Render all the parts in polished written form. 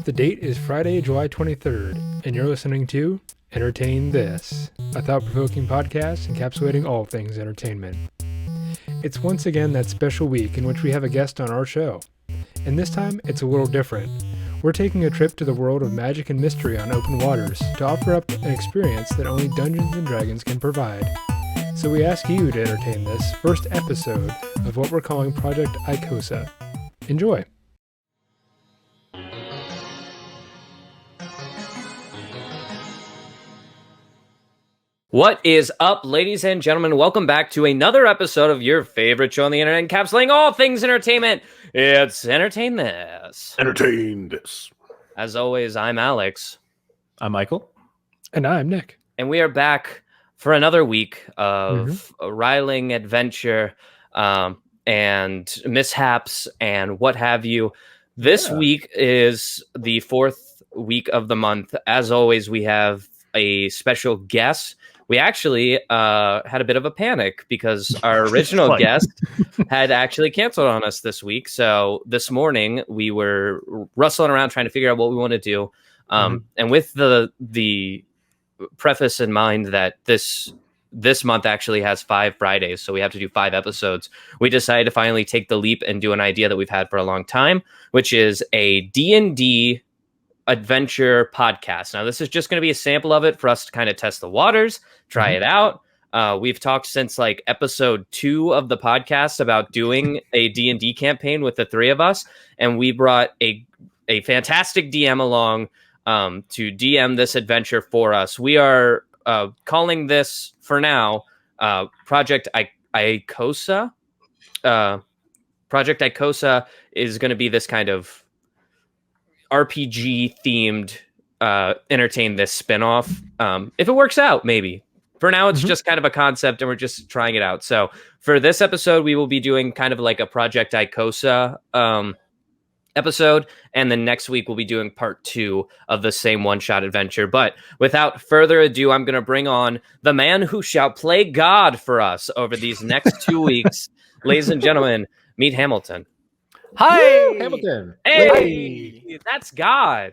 The date is Friday, July 23rd, and you're listening to Entertain This, a thought-provoking podcast encapsulating all things entertainment. It's once again that special week in which we have a guest on our show, and this time it's a little different. We're taking a trip to the world of magic and mystery on open waters to offer up an experience that only Dungeons & Dragons can provide. So we ask you to entertain this first episode of what we're calling Project Icosa. Enjoy! What is up, ladies and gentlemen? Welcome back to another episode of your favorite show on the internet, encapsulating all things entertainment. It's Entertain This. Entertain This. As always, I'm Alex. I'm Michael. And I'm Nick. And we are back for another week of riling adventure and mishaps and what have you. This week is the fourth week of the month. As always, we have a special guest. We actually had a bit of a panic because our original guest had actually canceled on us this week. So this morning we were rustling around trying to figure out what we want to do. And with the preface in mind that this month actually has 5 Fridays, so we have to do 5 episodes, we decided to finally take the leap and do an idea that we've had for a long time, which is a D&D adventure podcast. Now, this is just going to be a sample of it for us to kind of test the waters, try it out. We've talked since like episode 2 of the podcast about doing a D&D campaign with the 3 of us, and we brought a fantastic DM along to DM this adventure for us. We are calling this for now Project Icosa. Project Icosa is going to be this kind of RPG themed Entertain This spinoff. If it works out, maybe. For now, it's just kind of a concept and we're just trying it out. So for this episode, we will be doing kind of like a Project Icosa episode. And then next week, we'll be doing part 2 of the same one-shot adventure. But without further ado, I'm going to bring on the man who shall play God for us over these next 2 weeks. Ladies and gentlemen, meet Hamilton. Hi, Woo, Hamilton. Hey, that's God.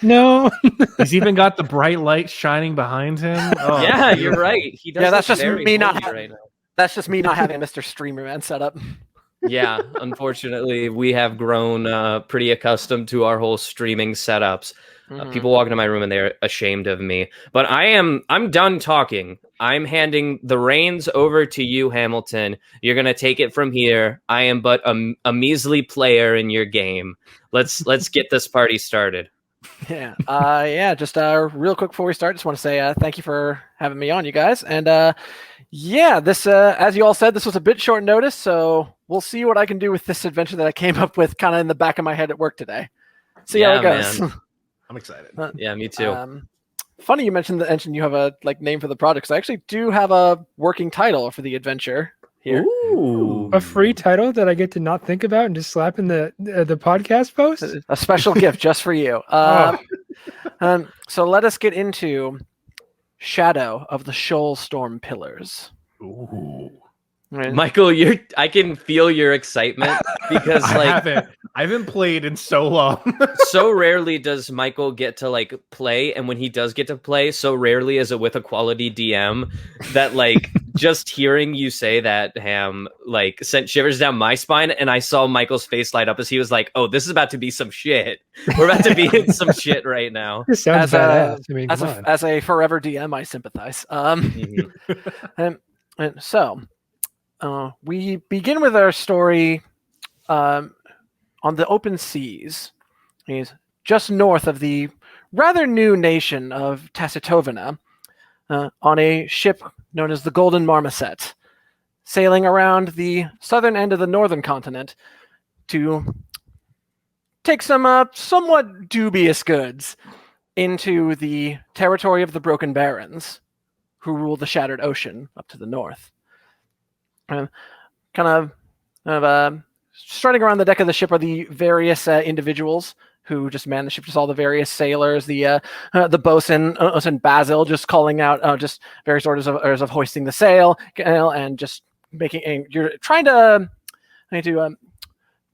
No. He's even got the bright light shining behind him. Oh, yeah, you're right. He does. Yeah, that's just very me not. pointy right now. That's just me not having Mr. Streamer Man set up. Yeah, unfortunately, we have grown pretty accustomed to our whole streaming setups. People walk into my room and they're ashamed of me. But I'm done talking. I'm handing the reins over to you, Hamilton. You're gonna take it from here. I am but a measly player in your game. Let's get this party started. Yeah. Just real quick before we start, just want to say thank you for having me on, you guys. And this as you all said, this was a bit short notice, so we'll see what I can do with this adventure that I came up with kind of in the back of my head at work today. See how it goes. Man. I'm excited. Yeah, me too. Funny you mentioned you have a name for the project. So I actually do have a working title for the adventure here. Ooh. A free title that I get to not think about and just slap in the podcast post? A special gift just for you. So let us get into Shadow of the Shoalstorm Pillars. Ooh. Michael, I can feel your excitement because I haven't played in so long. so rarely does Michael get to play, and when he does get to play, so rarely is it with a quality DM that just hearing you say that, Ham, sent shivers down my spine, and I saw Michael's face light up as he was like, "Oh, this is about to be some shit. We're about to be in some shit right now." This sounds badass. I mean, as a forever DM, I sympathize. And so. We begin with our story on the open seas. He's just north of the rather new nation of Tacitovina on a ship known as the Golden Marmoset, sailing around the southern end of the northern continent to take some somewhat dubious goods into the territory of the Broken Barons, who rule the Shattered Ocean up to the north. Kind of strutting around the deck of the ship are the various individuals who just man the ship, just all the various sailors, the bosun Basil, just calling out just various orders of hoisting the sail, and just making. And you're trying to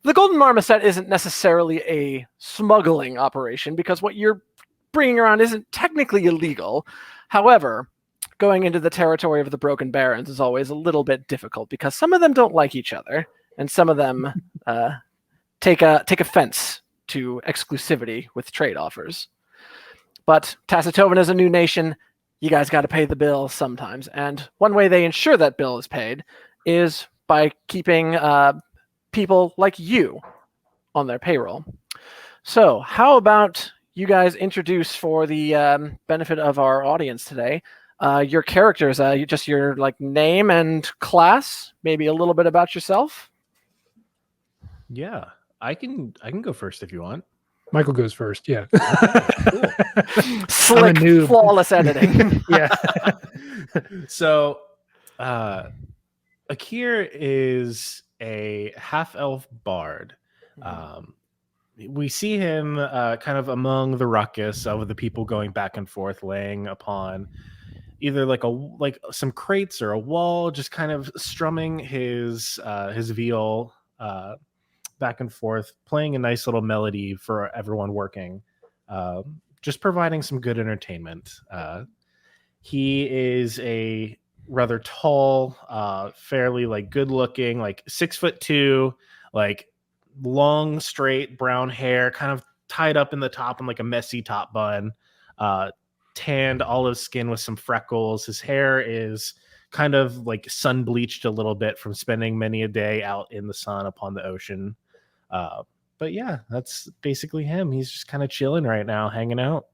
the Golden Marmoset isn't necessarily a smuggling operation because what you're bringing around isn't technically illegal. However, going into the territory of the Broken Barons is always a little bit difficult because some of them don't like each other, and some of them take offense to exclusivity with trade offers. But Tacitovan is a new nation. You guys got to pay the bill sometimes, and one way they ensure that bill is paid is by keeping people like you on their payroll. So how about you guys introduce, for the benefit of our audience today, your characters, just your name and class, maybe a little bit about yourself. Yeah, I can go first if you want. Michael goes first. Yeah. Cool. Slick, flawless editing. Yeah. So, Akir is a half-elf bard. We see him kind of among the ruckus of the people going back and forth, laying upon either like some crates or a wall, just kind of strumming his viol back and forth, playing a nice little melody for everyone working, just providing some good entertainment. He is a rather tall, fairly good looking, 6'2", long, straight brown hair, kind of tied up in the top in a messy top bun, tanned olive skin with some freckles. His hair is kind of sun bleached a little bit from spending many a day out in the sun upon the ocean. But yeah, that's basically him. He's just kind of chilling right now, hanging out.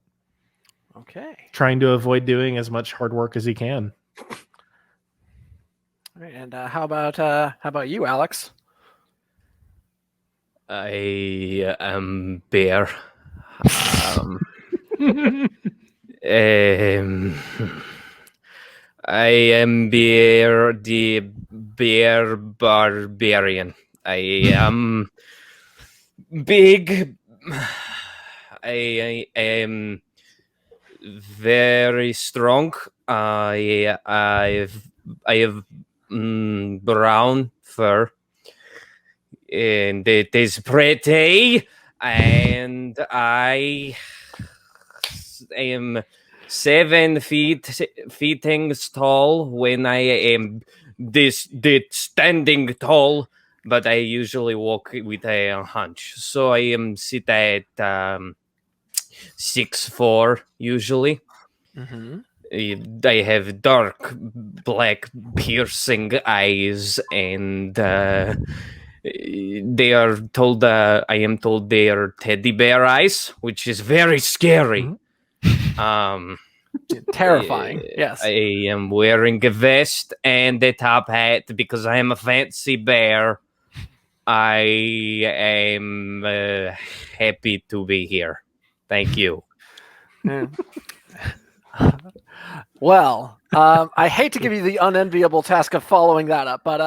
Okay. Trying to avoid doing as much hard work as he can. All right, and how about you, Alex? I am Bear. I am Bear, the Bear Barbarian. I am big. I am very strong. I have brown fur, and it is pretty. And I am 7 feet tall when I am this standing tall, but I usually walk with a hunch. So I am sit at 6'4" usually. Mm-hmm. I have dark black piercing eyes, and they are told I am told they are teddy bear eyes, which is very scary. Terrifying. Yes. I am wearing a vest and a top hat because I am a fancy bear. I am happy to be here. Thank you. Well, I hate to give you the unenviable task of following that up, but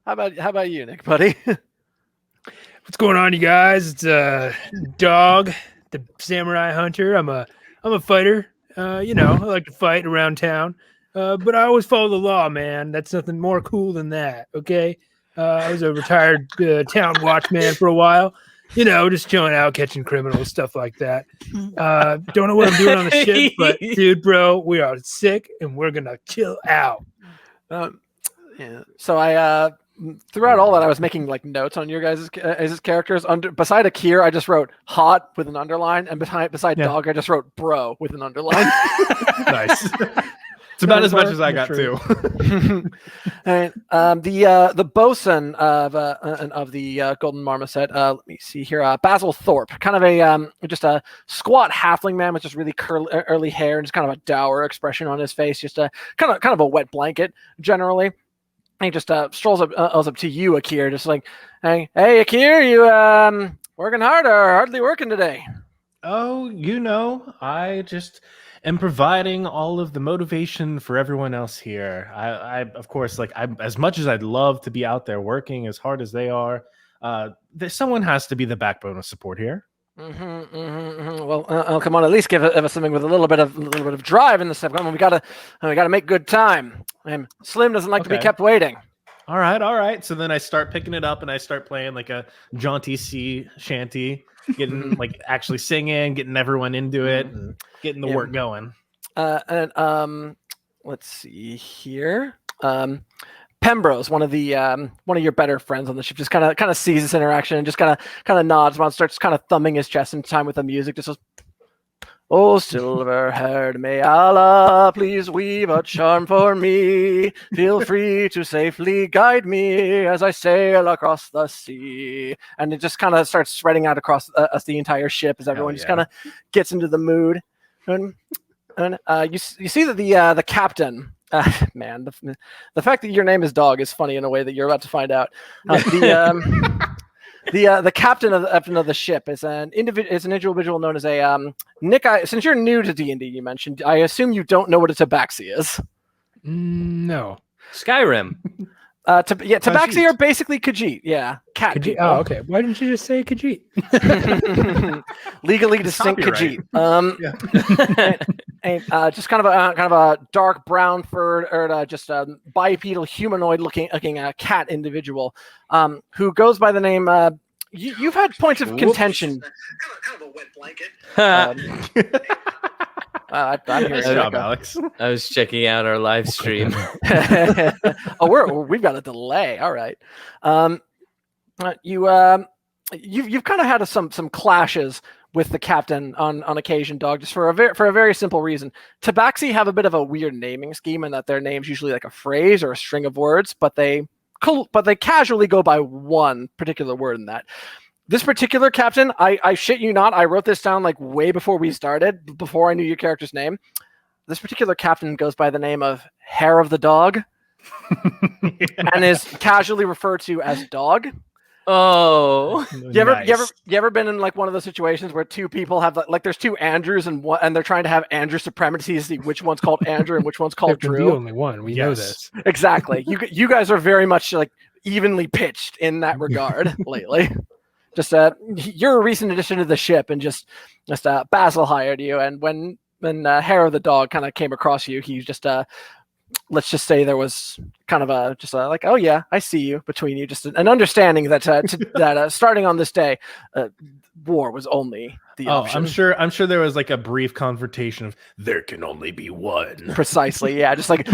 how about you, Nick, buddy? What's going on, you guys? It's Dog, the samurai hunter. I'm a fighter. I like to fight around town. But I always follow the law, man. That's nothing more cool than that. Okay. I was a retired town watchman for a while. Just chilling out, catching criminals, stuff like that. Don't know what I'm doing on the ship, but dude, bro, we are sick and we're gonna chill out. Yeah. So I throughout all that, I was making notes on your guys' characters. Beside Akir, I just wrote "hot" with an underline, and beside Dog, I just wrote "bro" with an underline. Nice. It's about as much as I got too. And the bosun of the Golden Marmoset. Let me see here. Basil Thorpe, kind of a just a squat halfling man with just really curly hair and just kind of a dour expression on his face. Just a kind of a wet blanket generally. And he just strolls up to you, Akir, just hey Akir, you working hard or hardly working today? Oh, I just am providing all of the motivation for everyone else here. I of course, as much as I'd love to be out there working as hard as they are, someone has to be the backbone of support here. Well, come on, at least give us something with a little bit of drive in the step. Come on, we gotta make good time. Slim doesn't like to be kept waiting. All right. So then I start picking it up and I start playing like a jaunty sea shanty, getting like actually singing, getting everyone into it, and getting the work going. Let's see here. Pembrose, one of your better friends on the ship, just kind of sees this interaction and just kind of nods while starts kind of thumbing his chest in time with the music. Just goes, "Oh, silver-haired, may Allah please weave a charm for me. Feel free to safely guide me as I sail across the sea." And it just kind of starts spreading out across the entire ship as everyone just kind of gets into the mood. And you see that the captain, man, the fact that your name is Dog is funny in a way that you're about to find out. The captain of the ship is an individual known as a Nick. Since you're new to D&D, you mentioned, I assume you don't know what a tabaxi is. No. Skyrim. Tabaxi are basically Khajiit. Yeah, cat. Khajiit. Oh, okay. Why didn't you just say Khajiit? Legally distinct Khajiit. Just kind of a dark brown fur, or just a bipedal humanoid looking cat individual, who goes by the name. You've had points of contention. Kind of a wet blanket. I'm here. Nice job, Alex. I was checking out our live stream. We've got a delay. All right. You've kind of had some clashes with the captain on occasion, Dog, just for a very simple reason. Tabaxi have a bit of a weird naming scheme in that their name's usually like a phrase or a string of words, but they casually go by one particular word in that. This particular captain, I shit you not, I wrote this down like way before we started, before I knew your character's name. This particular captain goes by the name of Hair of the Dog and is casually referred to as Dog. Oh, You ever been in like one of those situations where two people have like there's two Andrews and they're trying to have Andrew supremacy to see which one's called Andrew and which one's called There's Drew? the only one. We know this. Exactly. You guys are very much like evenly pitched in that regard lately. Just you're a recent addition to the ship, and just Basil hired you, and when Hair of the Dog kind of came across you, he just let's just say there was kind of like, oh yeah, I see you between you, just an understanding that starting on this day, war was only the option. I'm sure there was like a brief confrontation of there can only be one. Precisely, yeah. Just like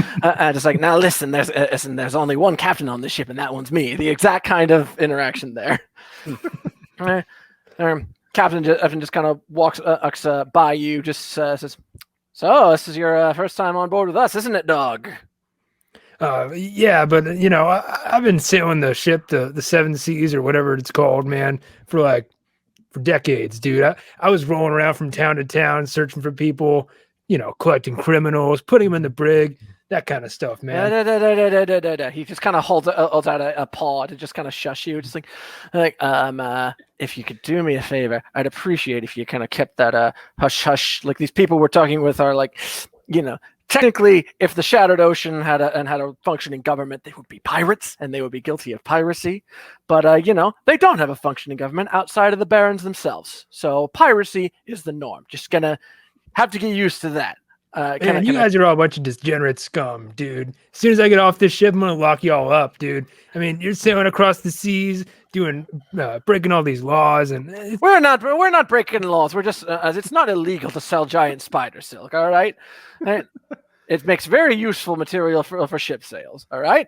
now listen, there's only one captain on this ship, and that one's me. The exact kind of interaction there. Captain Evan just kind of walks by you, just says, "So this is your first time on board with us, isn't it, Dog?" Yeah, but I've been sailing the ship, the Seven Seas or whatever it's called, man, for decades, dude. I was rolling around from town to town, searching for people, collecting criminals, putting them in the brig, that kind of stuff, man. He just kind of holds out a paw to just kind of shush you, just like, if you could do me a favor, I'd appreciate if you kind of kept that hush hush. Like these people we're talking with are like, technically, if the Shattered Ocean had a functioning government, they would be pirates and they would be guilty of piracy. But they don't have a functioning government outside of the barons themselves. So piracy is the norm. Just gonna have to get used to that. You guys are all a bunch of degenerate scum, dude. As soon as I get off this ship, I'm gonna lock you all up, dude. I mean, you're sailing across the seas, breaking all these laws, and we're not breaking laws. We're just it's not illegal to sell giant spider silk. All right, it makes very useful material for ship sales. All right.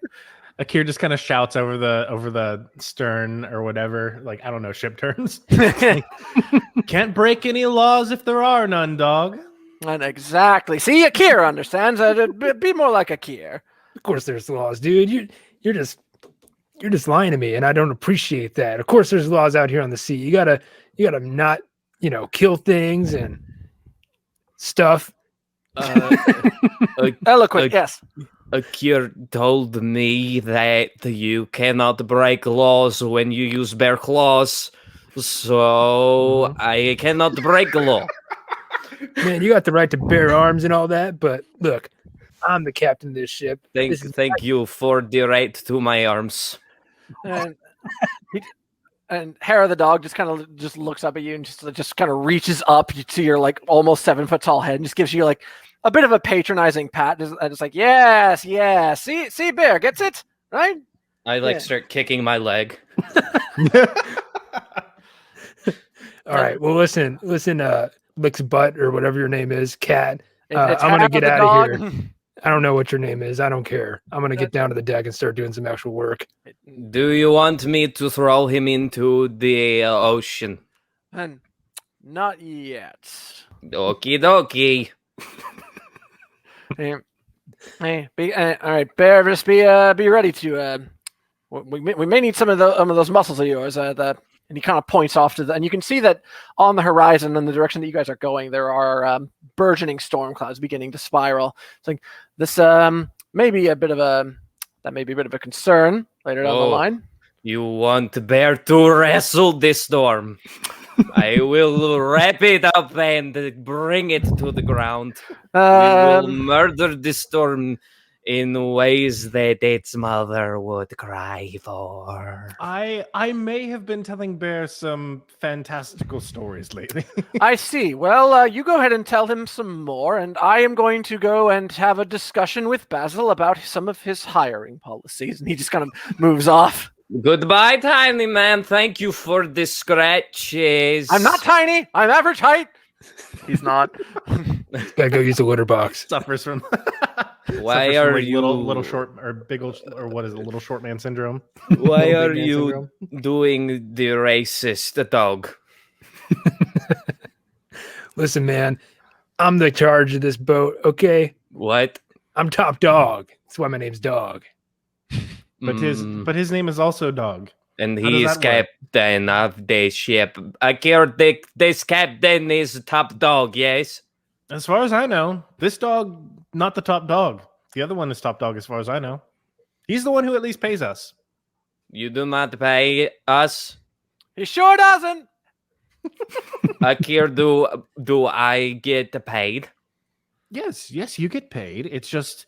Akir just kind of shouts over the stern or whatever, like, I don't know, ship terms. Can't break any laws if there are none, Dog. And exactly. See, Akir understands. Be more like Akir. Of course, there's laws, dude. You're just lying to me, and I don't appreciate that. Of course, there's laws out here on the sea. You gotta not kill things and stuff. Eloquent, yes. Akir told me that you cannot break laws when you use bear claws, so I cannot break a law. Man, you got the right to bear arms and all that, but look, I'm the captain of this ship. Thank you for the right to my arms. And Hair of the Dog just kind of just looks up at you and just kind of reaches up to your like almost 7 foot tall head and just gives you like a bit of a patronizing pat. Just like, yes. See, Bear gets it, right? I start kicking my leg. All right. Well, listen, Lick's butt or whatever your name is, cat. It's I'm gonna Hap get the out of dog. here. I don't know what your name is. I don't care. I'm gonna get down to the deck and start doing some actual work. Do you want me to throw him into the ocean? And not yet. Okie dokie. All right, Bear, just be ready to. We may need some of those muscles of yours. And he kind of points off to and you can see that on the horizon, in the direction that you guys are going, there are burgeoning storm clouds beginning to spiral. It's like this may be a bit of a concern later down the line. You want Bear to wrestle this storm? I will wrap it up and bring it to the ground. We will murder this storm in ways that its mother would cry for. I may have been telling Bear some fantastical stories lately. I see. Well, you go ahead and tell him some more, and I am going to go and have a discussion with Basil about some of his hiring policies. And he just kind of moves off. Goodbye, tiny man. Thank you for the scratches. I'm not tiny. I'm average height. He's not. Gotta go use the litter box. Suffers from Why are you little short or big or what is it, little short man syndrome? Why are you doing the racist dog? Listen, man, I'm the charge of this boat. Okay, What? I'm top dog. That's why my name's Dog. But his name is also Dog. And How he does is that work? captain of the ship. I care this captain is top dog, yes? As far as I know, this dog, not the top dog. The other one is top dog, as far as I know. He's the one who at least pays us. You do not pay us? He sure doesn't. Akir, do I get paid? Yes, you get paid. It's just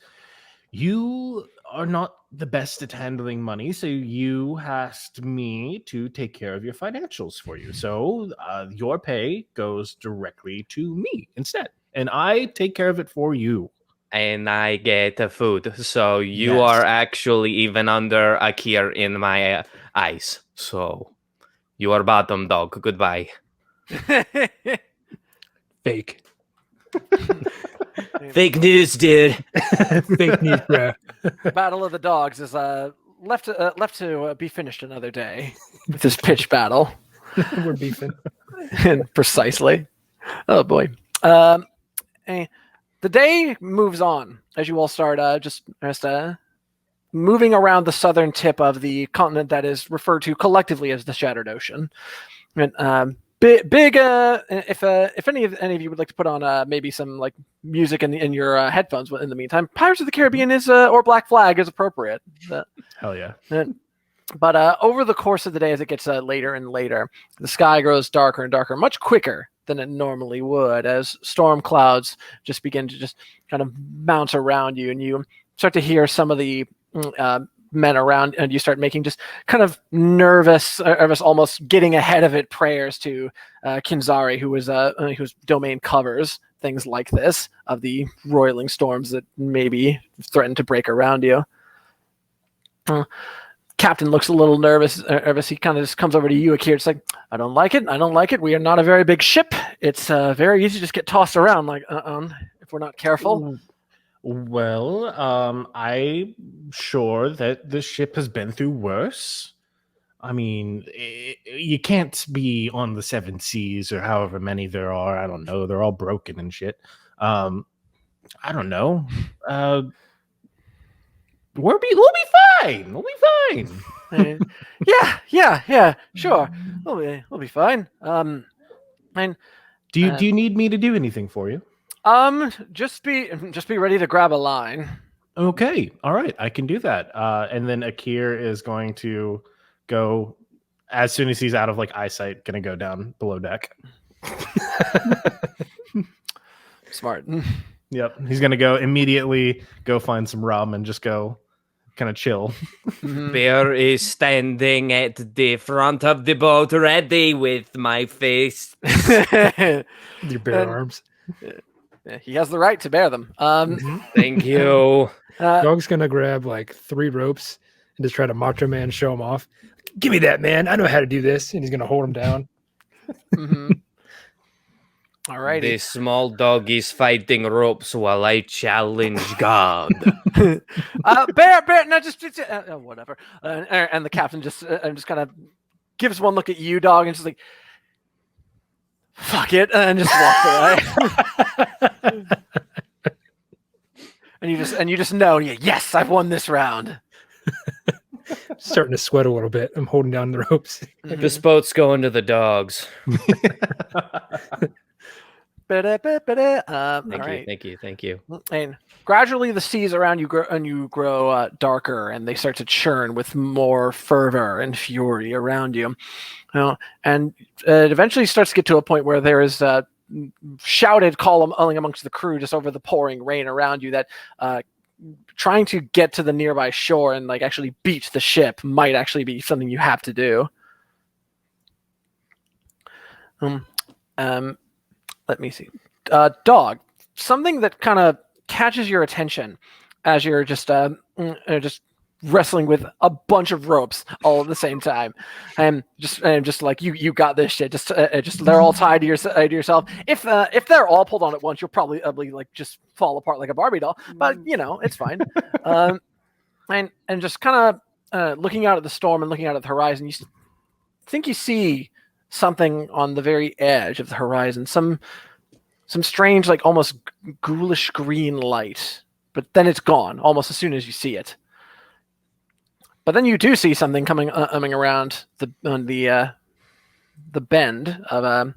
you are not the best at handling money, so you asked me to take care of your financials for you. So your pay goes directly to me instead, and I take care of it for you. And I get food. So you Yes. are actually even under Akir in my eyes. So you are bottom dog. Goodbye. Fake. Fake news, dude. Fake news, bro. Battle of the Dogs is left to be finished another day with this pitch battle. We're beefing. Precisely. Oh boy. The day moves on as you all start just moving around the southern tip of the continent that is referred to collectively as the Shattered Ocean. And big. If any of you would like to put on maybe some like music in your headphones in the meantime, Pirates of the Caribbean is or Black Flag is appropriate. Hell yeah. But over the course of the day, as it gets later and later, the sky grows darker and darker, much quicker than it normally would, as storm clouds just begin to just kind of bounce around you, and you start to hear some of the men around, and you start making just kind of nervous, almost getting ahead of it prayers to Kinzari, whose domain covers things like this, of the roiling storms that maybe threaten to break around you. Captain looks a little nervous. He kind of just comes over to you, Akir. It's like, I don't like it. We are not a very big ship. It's very easy to just get tossed around like if we're not careful. Well, I'm sure that the ship has been through worse. I mean, you can't be on the seven seas or however many there are. I don't know. They're all broken and shit. I don't know. We'll be fine. We'll be fine. Yeah. Sure. We'll be fine. And Do you need me to do anything for you? just be ready to grab a line. Okay. All right. I can do that. And then Akir is going to go as soon as he's out of like eyesight, gonna go down below deck. Smart. Yep. He's gonna go immediately go find some rum and just go kind of chill. Bear is standing at the front of the boat, ready with my face. Your bare arms. He has the right to bear them. Thank you. Dog's gonna grab like 3 ropes and just try to macho man show him off. Give me that, man. I know how to do this. And he's going to hold him down. Mm-hmm. All righty. The small dog is fighting ropes while I challenge God. Bear, no, just whatever. And the captain just kind of gives one look at you, dog, and just like, fuck it, and just walks away. and you just know, yes, I've won this round. Starting to sweat a little bit. I'm holding down the ropes. This boat's going to the dogs. Thank you. And gradually, the seas around you grow darker, and they start to churn with more fervor and fury around you. And it eventually starts to get to a point where there is shouted calling amongst the crew just over the pouring rain around you that trying to get to the nearby shore and like actually beat the ship might actually be something you have to do. Let me see. Dog, something that kind of catches your attention as you're just wrestling with a bunch of ropes all at the same time, and just like you got this shit. Just they're all tied to yourself. If they're all pulled on at once, you'll probably like just fall apart like a Barbie doll. But it's fine. And just kind of looking out at the storm and looking out at the horizon, you think you see something on the very edge of the horizon. Some strange, like almost ghoulish green light, but then it's gone almost as soon as you see it. But then you do see something coming around the bend of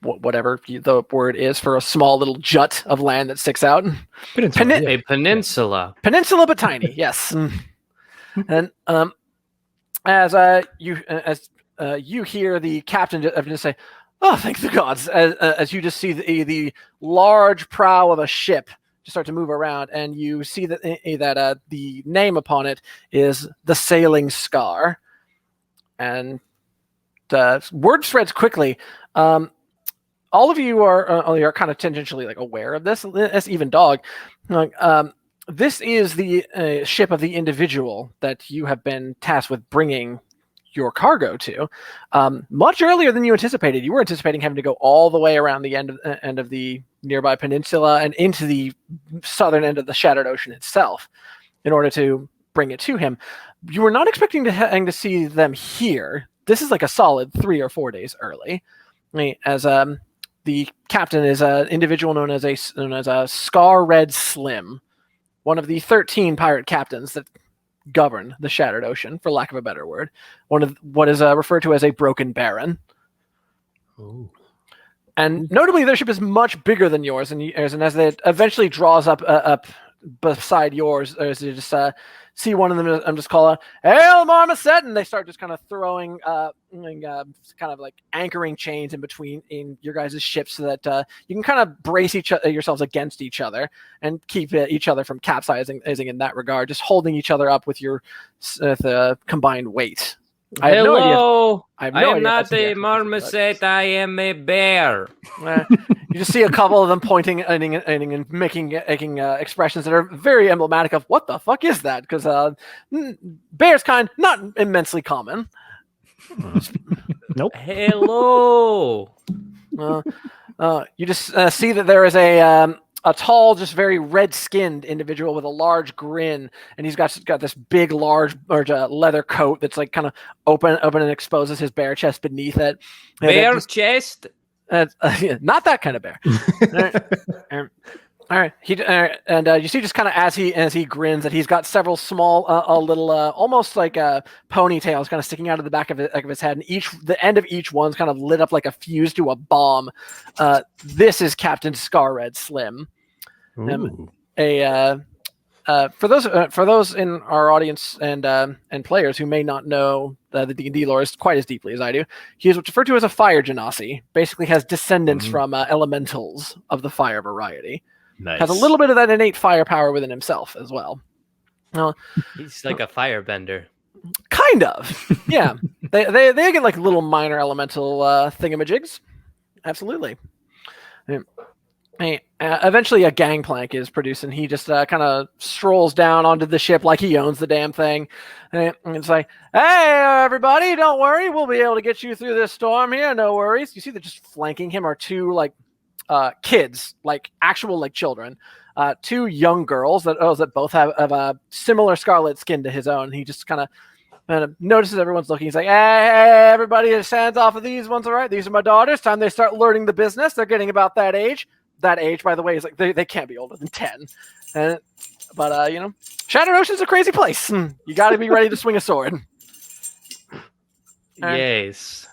whatever the word is for a small little jut of land that sticks out. A peninsula. Peninsula, but tiny. Yes. And as you hear the captain just say, "Oh, thank the gods!" As you just see the large prow of a ship just start to move around, and you see that the name upon it is the Sailing Scar, and the word spreads quickly. All of you are kind of tangentially like aware of this. That's even dog. This is the ship of the individual that you have been tasked with bringing your cargo to, much earlier than you anticipated. You were anticipating having to go all the way around the end of the nearby peninsula and into the southern end of the Shattered Ocean itself in order to bring it to him. You were not expecting to see them here. This is like a solid 3 or 4 days early, as the captain is an individual known as a Scar Red Slim, one of the 13 pirate captains that govern the Shattered Ocean, for lack of a better word. One of what is referred to as a broken baron. Ooh. And notably, their ship is much bigger than yours, and as it eventually draws up beside yours, as you just see one of them just call out, "Hail, Marmoset!" and they start just kind of throwing, kind of like anchoring chains in between in your guys' ships so that you can kind of brace yourselves against each other and keep each other from capsizing in that regard, just holding each other up with your combined weight. I have no idea. I am not a marmoset. I am a bear. You just see a couple of them pointing and making expressions that are very emblematic of what the fuck is that? Because bear's kind, not immensely common. Nope. Hello. You just see that there is a tall, just very red-skinned individual with a large grin, and he's got this big, large leather coat that's like kind of open and exposes his bare chest beneath it. Bare chest? Not that kind of bear. All right. You see, just kind of as he grins, that he's got several small, little, almost like ponytails, kind of sticking out of the back of his head, and the end of each one's kind of lit up like a fuse to a bomb. This is Captain Scar Red Slim. For those in our audience and players who may not know the D&D lore quite as deeply as I do, he is what's referred to as a fire genasi. Basically, has descendants from elementals of the fire variety. Nice. Has a little bit of that innate firepower within himself as well. He's like a firebender. Kind of, yeah. they get like little minor elemental thingamajigs. Absolutely. Eventually, a gangplank is produced, and he just kind of strolls down onto the ship like he owns the damn thing. And it's like, hey, everybody, don't worry. We'll be able to get you through this storm here. No worries. You see that just flanking him are two, like, kids, like actual, like, children. Two young girls that both have a similar scarlet skin to his own. He just kind of notices everyone's looking. He's like, hey, everybody, just hands off of these ones, all right? These are my daughters. Time they start learning the business. They're getting about that age. That age, by the way, is like they can't be older than 10. But Shattered Ocean's a crazy place. You got to be ready to swing a sword. Yes.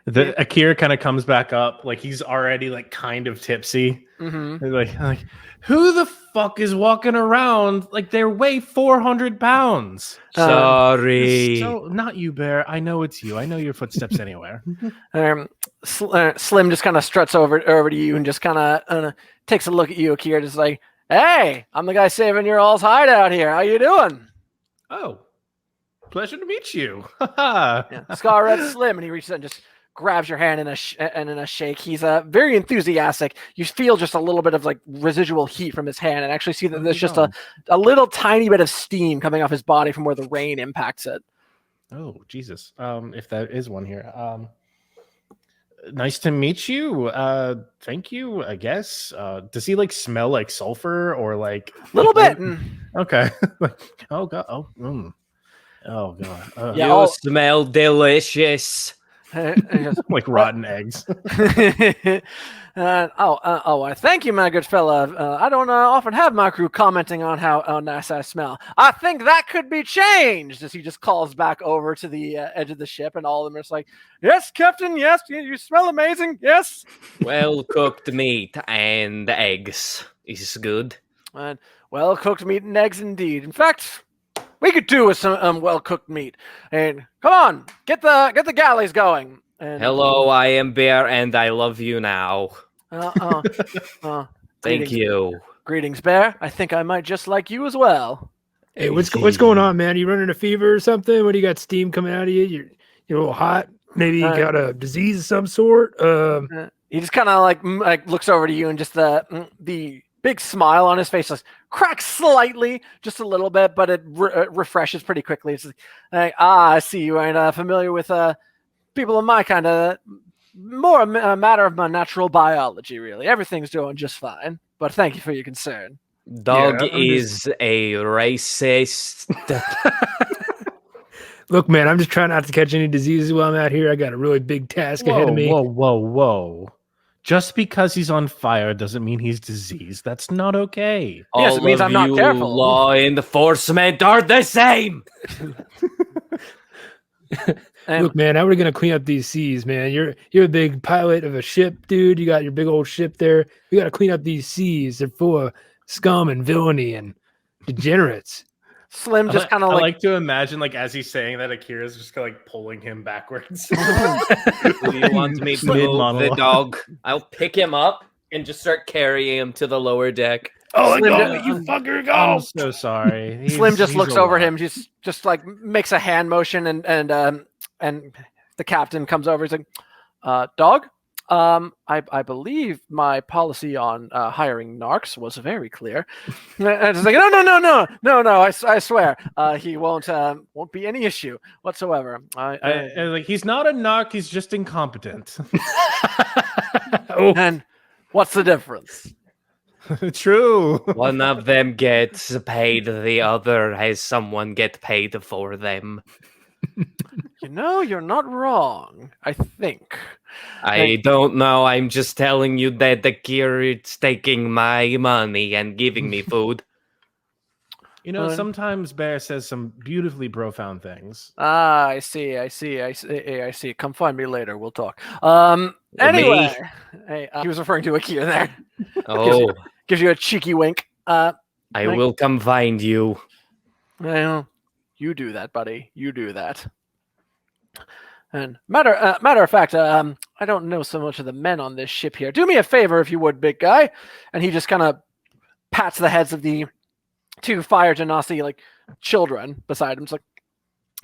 The Akira kind of comes back up, like he's already like kind of tipsy. Mm-hmm. Like, who the fuck is walking around like they weigh 400 pounds? Sorry. So not you, Bear. I know it's you. I know your footsteps anywhere. Slim just kind of struts over to you and just kind of takes a look at you, Akira, just like, hey, I'm the guy saving your all's hideout here. How you doing? Oh, pleasure to meet you. Scar Red Slim, and he reaches out and just grabs your hand in a shake. He's very enthusiastic. You feel just a little bit of like residual heat from his hand, and actually see that there's just a little tiny bit of steam coming off his body from where the rain impacts it. Oh, Jesus. If that is one here. Nice to meet you. Thank you, I guess. Does he like smell like sulfur or like a little bit? Okay. Oh god. Oh god. You smell delicious. Like rotten eggs. Thank you, my good fella. I don't often have my crew commenting on how nice I smell. I think that could be changed. As he just calls back over to the edge of the ship, and all of them are just like, "Yes, Captain. Yes, you smell amazing. Yes." Well cooked meat and eggs is good. And well cooked meat and eggs, indeed. In fact, we could do with some well cooked meat. And come on, get the galleys going. And, hello, I am Bear, and I love you now. Thank you. Greetings, Bear. I think I might just like you as well. Hey, what's going on, man? You running a fever or something? What do you got? Steam coming out of you? You're a little hot. Maybe you got a disease of some sort. He just kind of like looks over to you, and just the big smile on his face just cracks slightly, just a little bit, but it refreshes pretty quickly. It's like, I see you ain't familiar with people of my kind of more a matter of my natural biology, really. Everything's doing just fine, but thank you for your concern. Dog is a racist. Look, man, I'm just trying not to catch any diseases while I'm out here. I got a really big task ahead of me. Whoa. Just because he's on fire doesn't mean he's diseased. That's not okay. Yes, it means I'm not careful. Law enforcement are the same. Look, man, how are we gonna clean up these seas, man? You're a big pilot of a ship, dude. You got your big old ship there. We got to clean up these seas. They're full of scum and villainy and degenerates. Slim just kind of I like to imagine, like, as he's saying that, Akira's just kind of like pulling him backwards. Do you want me to move the dog? I'll pick him up and just start carrying him to the lower deck. Oh, you fucker, go! I'm so sorry. Slim just looks over him, just like makes a hand motion, and the captain comes over. He's like, "Dog, I believe my policy on hiring narcs was very clear." And it's like, no, I swear, he won't be any issue whatsoever. Like, he's not a narc; he's just incompetent. And what's the difference? True. One of them gets paid, the other has someone get paid for them. You're not wrong, I think. I don't know. I'm just telling you that the Kira's taking my money and giving me food. Sometimes Bear says some beautifully profound things. I see. Come find me later. We'll talk. Anyway, hey, he was referring to Akira there. Oh. Gives you a cheeky wink. I will come find you. Well, you do that, buddy. You do that. And matter of fact, I don't know so much of the men on this ship here. Do me a favor, if you would, big guy. And he just kind of pats the heads of the two Fire Genasi like children beside him. It's like,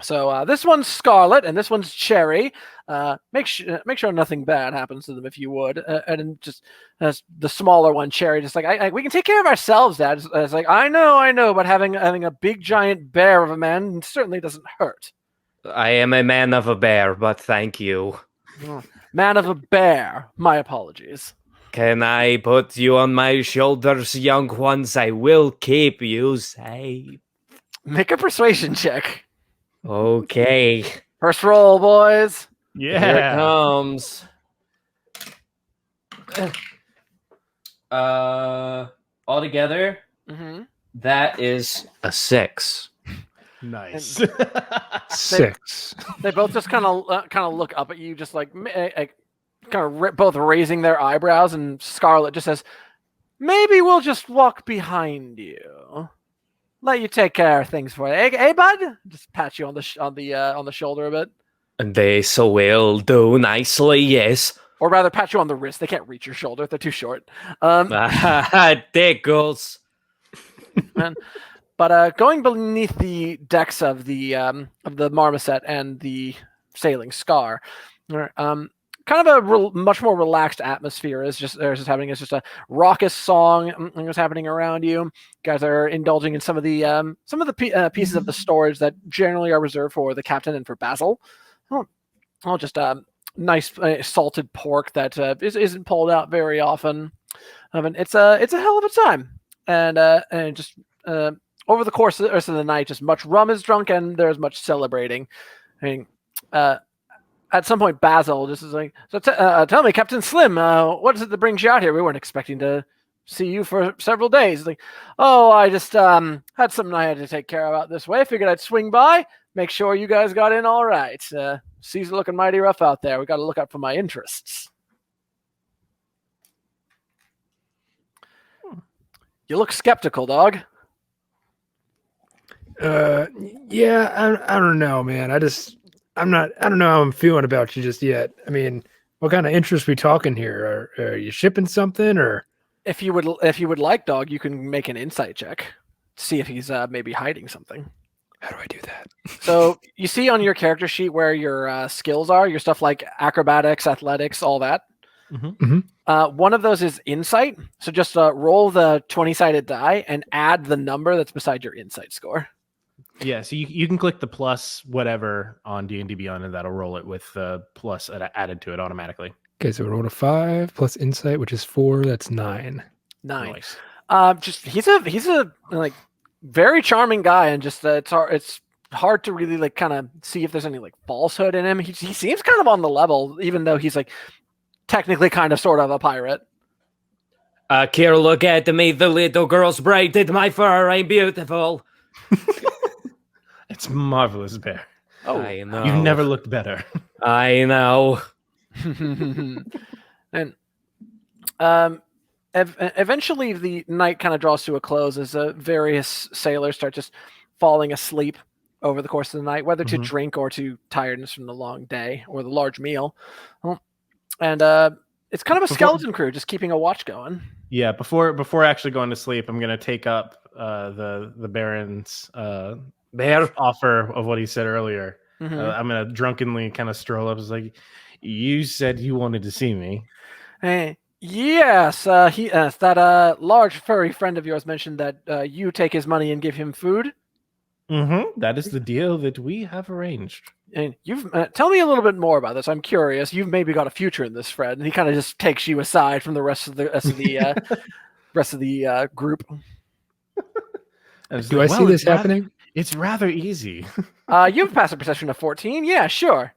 So this one's Scarlet and this one's Cherry. Make sure nothing bad happens to them if you would. And then just the smaller one, Cherry, just like we can take care of ourselves, Dad. It's like I know, but having a big giant bear of a man certainly doesn't hurt. I am a man of a bear, but thank you. Man of a bear. My apologies. Can I put you on my shoulders, young ones? I will keep you safe. Make a persuasion check. Okay. First roll, boys. Here it comes. Altogether, that is a 6. Nice. 6. They both just kind of look up at you, just like both raising their eyebrows, and Scarlet just says, "Maybe we'll just walk behind you, let you take care of things for you, hey bud." Just pat you on the shoulder a bit. And they so will do nicely, yes. Or rather, pat you on the wrist. They can't reach your shoulder; they're too short. Tickles. But going beneath the decks of the marmoset and the sailing Scar, kind of a much more relaxed atmosphere is just happening. It's just a raucous song is happening around you. You guys are indulging in some of the pieces of the storage that generally are reserved for the captain and for Basil. Just nice salted pork that isn't pulled out very often. It's a hell of a time, and just. Over the course of the rest of the night, just much rum is drunk and there's much celebrating. I mean, at some point, Basil just is like, "So tell me, Captain Slim, what is it that brings you out here? We weren't expecting to see you for several days." Like, "Oh, I just had something I had to take care of out this way. Figured I'd swing by, make sure you guys got in all right. Seas are looking mighty rough out there. We got to look out for my interests." You look skeptical, dog. Yeah, I don't know, man. I don't know how I'm feeling about you just yet. I mean, what kind of interest we talking here? Are you shipping something, or if you would like, dog, you can make an insight check, see if he's maybe hiding something. How do I do that? So you see on your character sheet where your skills are, your stuff like acrobatics, athletics, all that. One of those is insight. So just roll the 20-sided die and add the number that's beside your insight score. Yeah, so you can click the plus whatever on D&D Beyond, and that'll roll it with the plus added to it automatically. Okay, so we rolled a 5 plus insight, which is 4. That's 9. 9. Nice. Just he's a like very charming guy, and just it's hard to really like kind of see if there's any like falsehood in him. He seems kind of on the level, even though he's like technically kind of sort of a pirate. Here, look at me. The little girl's braided my fur ain't beautiful. It's marvelous, Bear. Oh, I know. You've never looked better. I know. And eventually the night kind of draws to a close as various sailors start just falling asleep over the course of the night, whether to drink or to tiredness from the long day or the large meal. And it's kind of a skeleton crew just keeping a watch going. Yeah, before actually going to sleep, I'm going to take up the Baron's Bear offer of what he said earlier. I'm going to drunkenly kind of stroll up. It's like, "You said you wanted to see me." Hey, yes, that large furry friend of yours mentioned that you take his money and give him food. That is the deal that we have arranged. And you've tell me a little bit more about this. I'm curious. You've maybe got a future in this, Fred. And he kind of just takes you aside from the rest of the group. Do I see this happening? It's rather easy. You have passive perception of 14. Yeah, sure.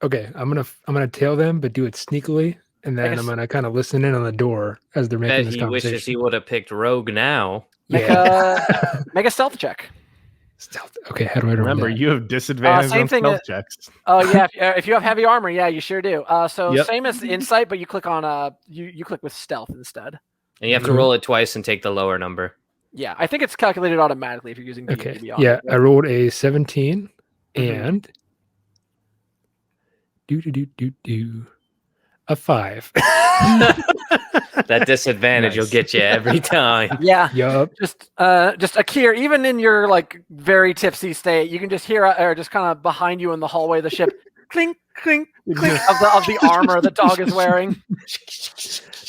Okay, I'm gonna tail them, but do it sneakily, and then I'm gonna kind of listen in on the door as they're making this he conversation. wishes he would have picked Rogue now. Make a stealth check. Stealth. Okay, how do I remember? that? You have disadvantage on stealth checks. Oh yeah, if you have heavy armor, yeah, you sure do. Same as insight, but you click on you click with stealth instead. And you have to roll it twice and take the lower number. Yeah, I think it's calculated automatically if you're using D&D Okay. Beyond. Yeah, I rolled a 17 and A 5. That disadvantage will Nice. get you every time. Yeah. Yup. Just Akir, even in your like very tipsy state, you can just hear or just kind of behind you in the hallway of the ship, clink, clink, clink of the armor the dog is wearing.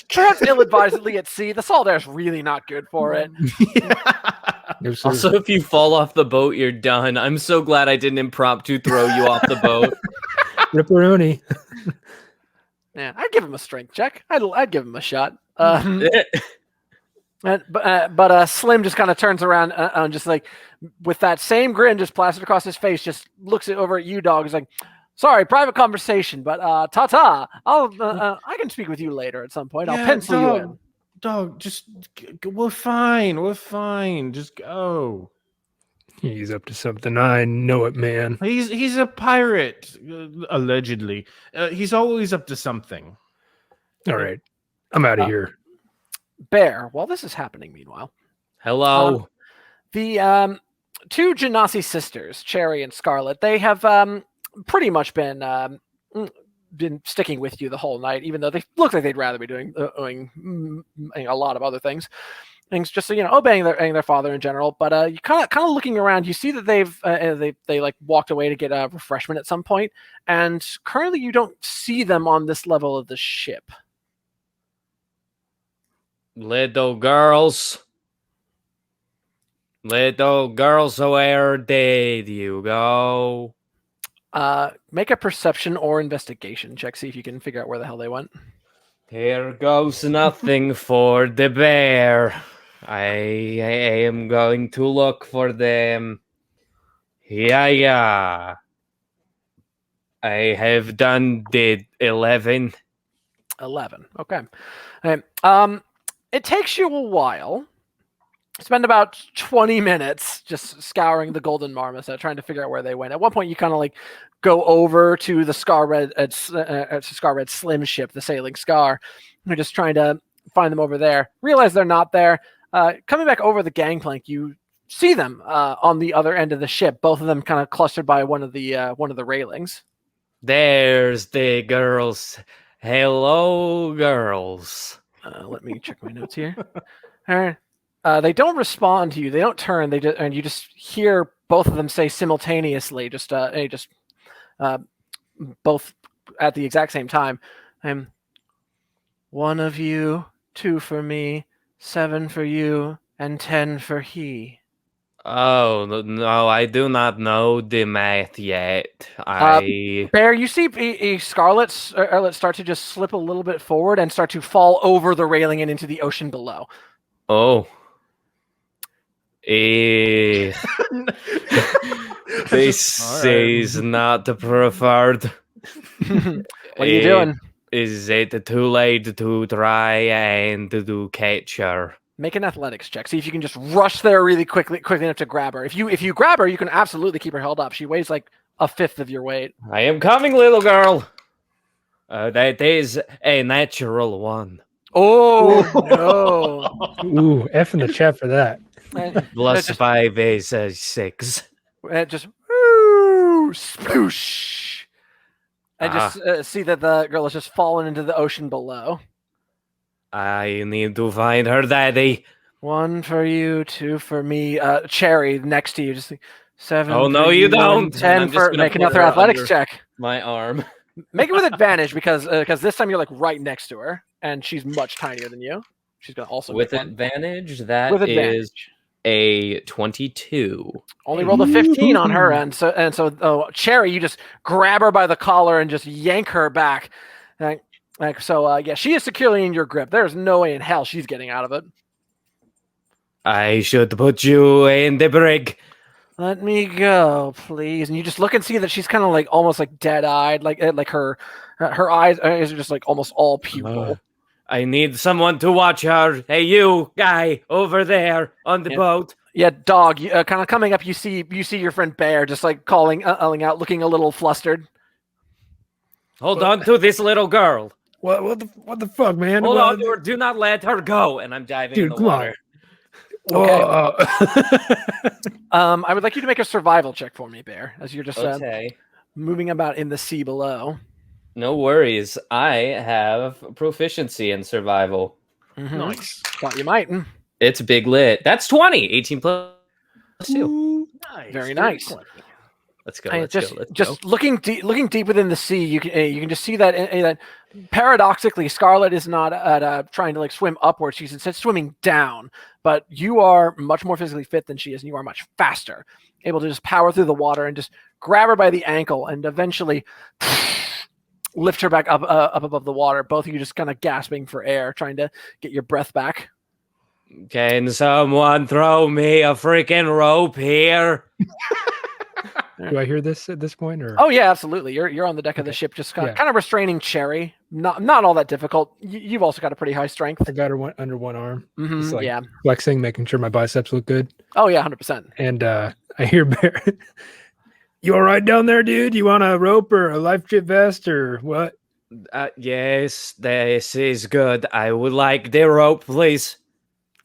Perhaps ill-advisedly at sea. The salt air is really not good for it. No, sir. Also, if you fall off the boat, you're done. I'm so glad I didn't impromptu throw you off the boat. Ripperoni. Yeah, I'd give him a strength check. I'd give him a shot. But Slim just kind of turns around and just like with that same grin just plastered across his face, just looks over at you, dog. He's like, "Sorry, private conversation, but ta-ta. I can speak with you later at some point. I'll pencil you in." Dog, just we're fine. We're fine. Just go. He's up to something. I know it, man. He's a pirate, allegedly. He's always up to something. All right. I'm out of here. Bear, while this is happening, meanwhile, Hello. the two Genasi sisters, Cherry and Scarlet, they have pretty much been sticking with you the whole night, even though they look like they'd rather be doing a lot of other things, just obeying their father in general. But you kind of looking around, you see that they like walked away to get a refreshment at some point, and currently you don't see them on this level of the ship. Little girls, where did you go? Make a perception or investigation check. See if you can figure out where the hell they went. Here goes nothing for the bear. I am going to look for them. Yeah. I have done the 11. 11. Okay. It takes you a while. Spend about 20 minutes just scouring the golden marmoset, trying to figure out where they went. At one point, you kind of like go over to the Scar Red Slim ship, the Sailing Scar. You're just trying to find them over there. Realize they're not there. Coming back over the gangplank, you see them on the other end of the ship. Both of them kind of clustered by one of the railings. There's the girls. Hello, girls. Let me check my notes here. All right. They don't respond to you. They don't turn. And you just hear both of them say simultaneously, both at the exact same time. One of you, 2 for me, 7 for you, and 10 for he. Oh, no, I do not know the math yet. Bear, you see Scarlet start to just slip a little bit forward and start to fall over the railing and into the ocean below. Oh. This is not preferred. What are you doing? Is it too late to try and to catch her? Make an athletics check. See if you can just rush there really quickly enough to grab her. If you grab her, you can absolutely keep her held up. She weighs like a fifth of your weight. I am coming, little girl. That is a natural 1. Oh no! Ooh, F in the chat for that. Plus 5 is 6. Just sploosh. I just see that the girl has just fallen into the ocean below. I need to find her daddy. 1 for you, 2 for me. Cherry next to you, just 7. Oh no, you don't. 10 for make another athletics check. My arm. Make it with advantage because this time you're like right next to her, and she's much tinier than you. She's gonna also with make one. advantage. That With is advantage. a 22. Only rolled a 15 on her end, so Cherry, you just grab her by the collar and just yank her back. Yeah, she is securely in your grip. There's no way in hell she's getting out of it. I should put you in the brig. Let me go, please. And you just look and see that she's kind of like almost like dead-eyed, like her eyes are just like almost all pupil. I need someone to watch her. Hey, you guy over there on the boat. Yeah, dog. Kind of coming up, you see your friend Bear just like calling out, looking a little flustered. Hold on to this little girl. What the fuck, man? Hold on to her. Do not let her go. And I'm diving in the water. Okay. I would like you to make a survival check for me, Bear, as you're just moving about in the sea below. No worries. I have proficiency in survival. Mhm. Nice. Thought you might. It's big lit. That's 20. 18 plus 2. Nice. Very nice. 20. Let's go. And Let's just, go. Let's just go. looking deep within the sea, you can just see that that paradoxically, Scarlet is not trying to like swim upwards; she's instead swimming down. But you are much more physically fit than she is, and you are much faster, able to just power through the water and just grab her by the ankle and eventually lift her back up above the water. Both of you just kind of gasping for air, trying to get your breath back. Can someone throw me a freaking rope here? Do I hear this at this point? Or Oh yeah, absolutely. You're on the deck of the Okay. ship, just kind Yeah. of restraining Cherry. Not all that difficult. You've also got a pretty high strength. I got her under one arm, Mhm, It's like- yeah. flexing, making sure my biceps look good. Oh yeah, 100%. And I hear Bear. You all right down there, dude? You want a rope or a life jacket vest or what? Yes, this is good. I would like the rope, please.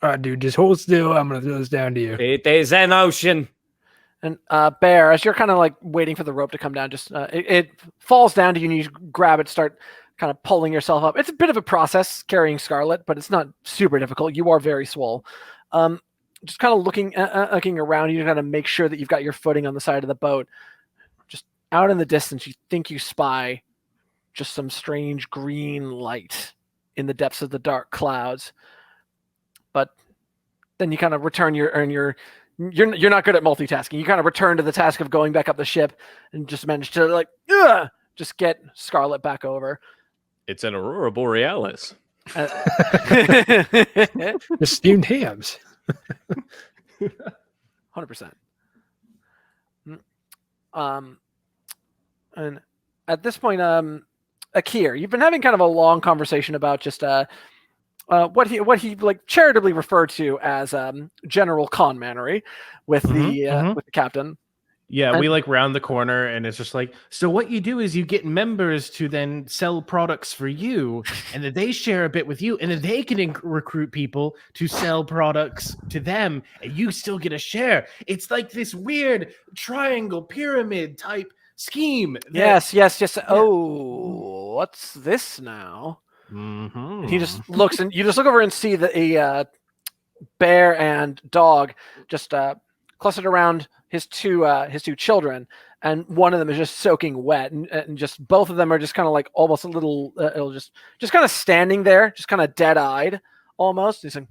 All right, dude, just hold still. I'm gonna throw this down to you. It is an ocean. And Bear, as you're kind of like waiting for the rope to come down, just it falls down to you, and you grab it, start kind of pulling yourself up. It's a bit of a process carrying Scarlet, but it's not super difficult. You are very swole. Just kind of looking around you to kind of make sure that you've got your footing on the side of the boat. Just out in the distance, you think you spy just some strange green light in the depths of the dark clouds. But then you kind of return you're not good at multitasking. You kind of return to the task of going back up the ship and just manage to like just get Scarlet back over. It's an aurora borealis. Uh, The steamed hams. 100%. And at this point, Akir, you've been having kind of a long conversation about just what he like charitably referred to as general conmanery with with the captain. Yeah, we like round the corner and it's just like, so what you do is you get members to then sell products for you, and then they share a bit with you, and then they can recruit people to sell products to them, and you still get a share. It's like this weird triangle pyramid type scheme. Yes. Oh, what's this now? And he just looks, and you just look over and see that a bear and dog just clustered around his two children, and one of them is just soaking wet, and just both of them are just kind of like almost a little just kind of standing there, just kind of dead-eyed almost. He's like,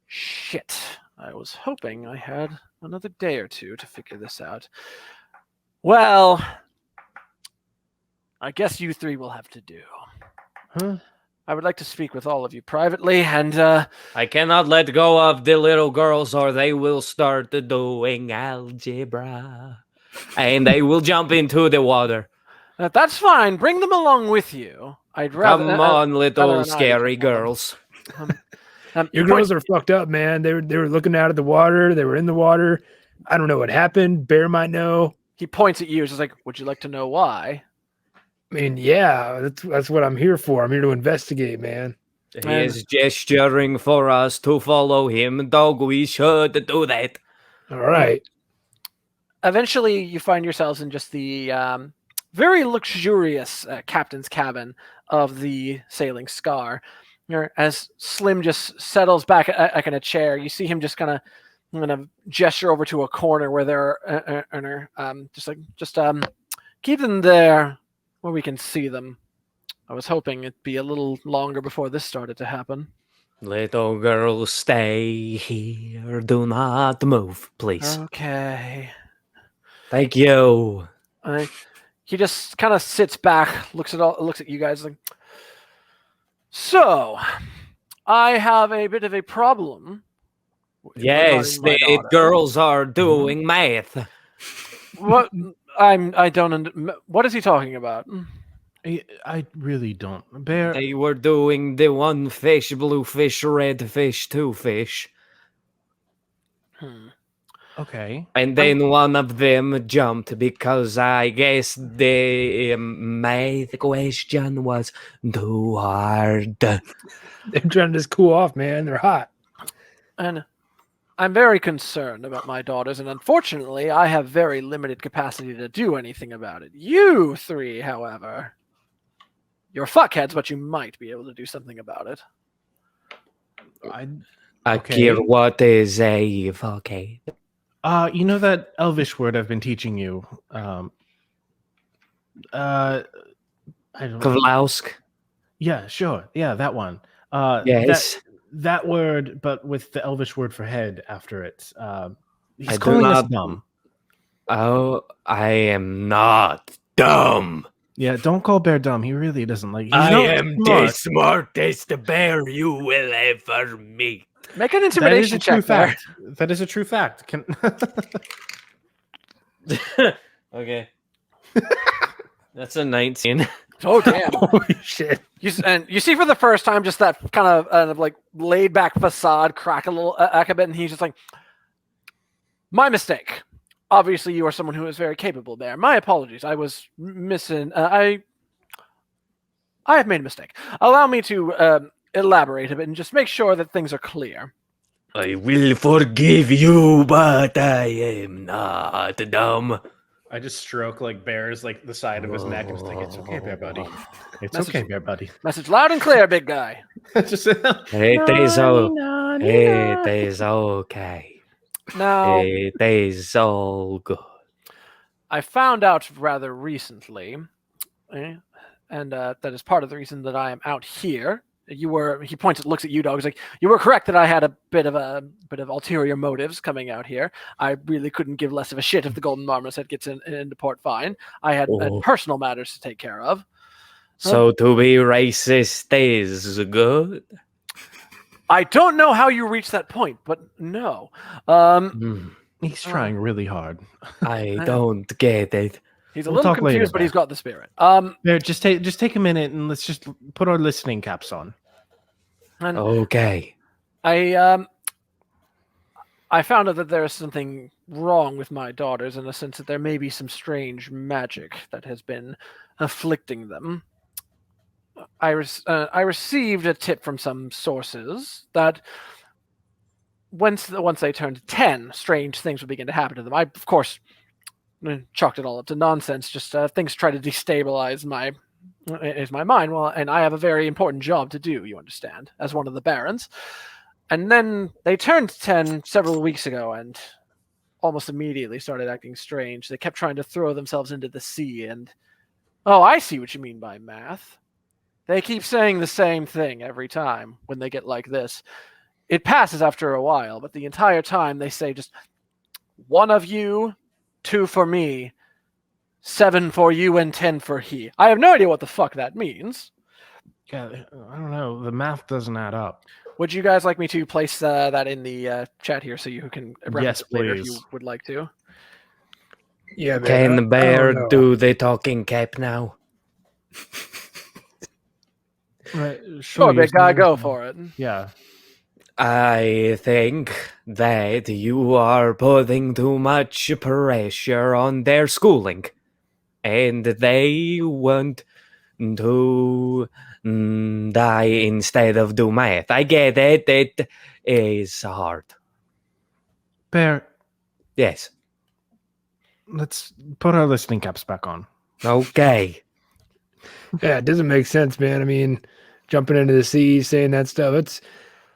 shit, I was hoping I had another day or two to figure this out. Well, I guess you three will have to do. Huh? I would like to speak with all of you privately, and I cannot let go of the little girls or they will start doing algebra. And they will jump into the water. that's fine. Bring them along with you. I'd rather. Come on, rather little not scary even know them. girls. Your girls are fucked up, man. They were looking out of the water. They were in the water. I don't know what happened. Bear might know. He points at you. He's just like, would you like to know why? I mean, yeah, that's what I'm here for. I'm here to investigate, man. He is gesturing for us to follow him. Dog, we should do that. All right. Eventually, you find yourselves in just the very luxurious captain's cabin of the Sailing Scar. As Slim just settles back in a chair, you see him just kind of gesture over to a corner where there are just keep them there where we can see them. I was hoping it'd be a little longer before this started to happen. Little girl, stay here. Do not move, please. Okay. Thank you. He just kind of sits back, looks at you guys like, so I have a bit of a problem. Yes, regarding my the daughter." girls are doing math. What? What is he talking about? I really don't. Bear. They were doing the one fish, blue fish, red fish, two fish. Okay. And then one of them jumped because I guess the math question was too hard. They're trying to just cool off, man. They're hot. And I'm very concerned about my daughters, and unfortunately, I have very limited capacity to do anything about it. You three, however, you're fuckheads, but you might be able to do something about it. Akir, what is a fuckhead? You know that Elvish word I've been teaching you? I don't know. Kavlausk. Yeah, sure. Yeah, that one. Yes. That word, but with the Elvish word for head after it. He's I do calling us not- dumb. Oh, I am not dumb. Yeah, don't call Bear dumb. He really doesn't like. He's I not am smart. the smartest bear you will ever meet. Make an That is intimidation a true check there. fact. That is a true fact. Can Okay. That's a 19. Oh damn! Holy shit. You see for the first time just that kind of like laid back facade crack a bit, and he's just like, "My mistake. Obviously, you are someone who is very capable, Bear. My apologies. I was missing. I have made a mistake. Allow me to elaborate a bit and just make sure that things are clear." I will forgive you, but I am not dumb. I just stroke like Bear's like the side of his neck and just like, it's okay, Bear buddy. It's Message- okay, Bear buddy. Message loud and clear, big guy. Just It is okay. Now, It is all good. I found out rather recently, and that is part of the reason that I am out here. He looks at you, dog. He's like, you were correct that I had a bit of ulterior motives coming out here. I really couldn't give less of a shit if the Golden Marmoset gets into port fine. I had personal matters to take care of. So to be racist is good. I don't know how you reached that point, but no. he's trying really hard. I don't get it. He's a We'll little talk later, confused, but Bear. he's got the spirit. Bear, just take a minute and let's just put our listening caps on. And Okay. I found out that there is something wrong with my daughters in the sense that there may be some strange magic that has been afflicting them. I received a tip from some sources that once they turned 10, strange things would begin to happen to them. I, of course, chalked it all up to nonsense. Just things try to destabilize my mind. Well, and I have a very important job to do, you understand, as one of the barons. And then they turned 10 several weeks ago and almost immediately started acting strange. They kept trying to throw themselves into the sea and... Oh, I see what you mean by math. They keep saying the same thing every time when they get like this. It passes after a while, but the entire time they say just 1 of you, 2 for me, 7 for you, and 10 for he. I have no idea what the fuck that means. Yeah, I don't know. The math doesn't add up. Would you guys like me to place that in the chat here so you can reference Yes, it later if please. you would like to? Yeah, Can the I bear don't know. do the talking cap now? Right, Sure, big guy, go for it. Yeah. I think that you are putting too much pressure on their schooling, and they want to die instead of do math. I get it. It is hard. Bear, Yes. let's put our listening caps back on. Okay. Yeah, it doesn't make sense, man. I mean, jumping into the sea, saying that stuff,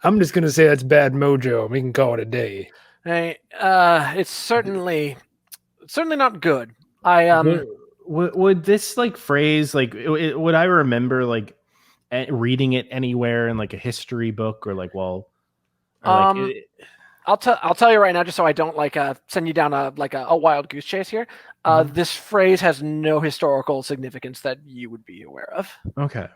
I'm just going to say that's bad mojo. We can call it a day. Hey, it's certainly not good. Would this like phrase like would I remember like reading it anywhere in like a history book or like or like I'll tell you right now, just so I don't like send you down a wild goose chase here. This phrase has no historical significance that you would be aware of. okay.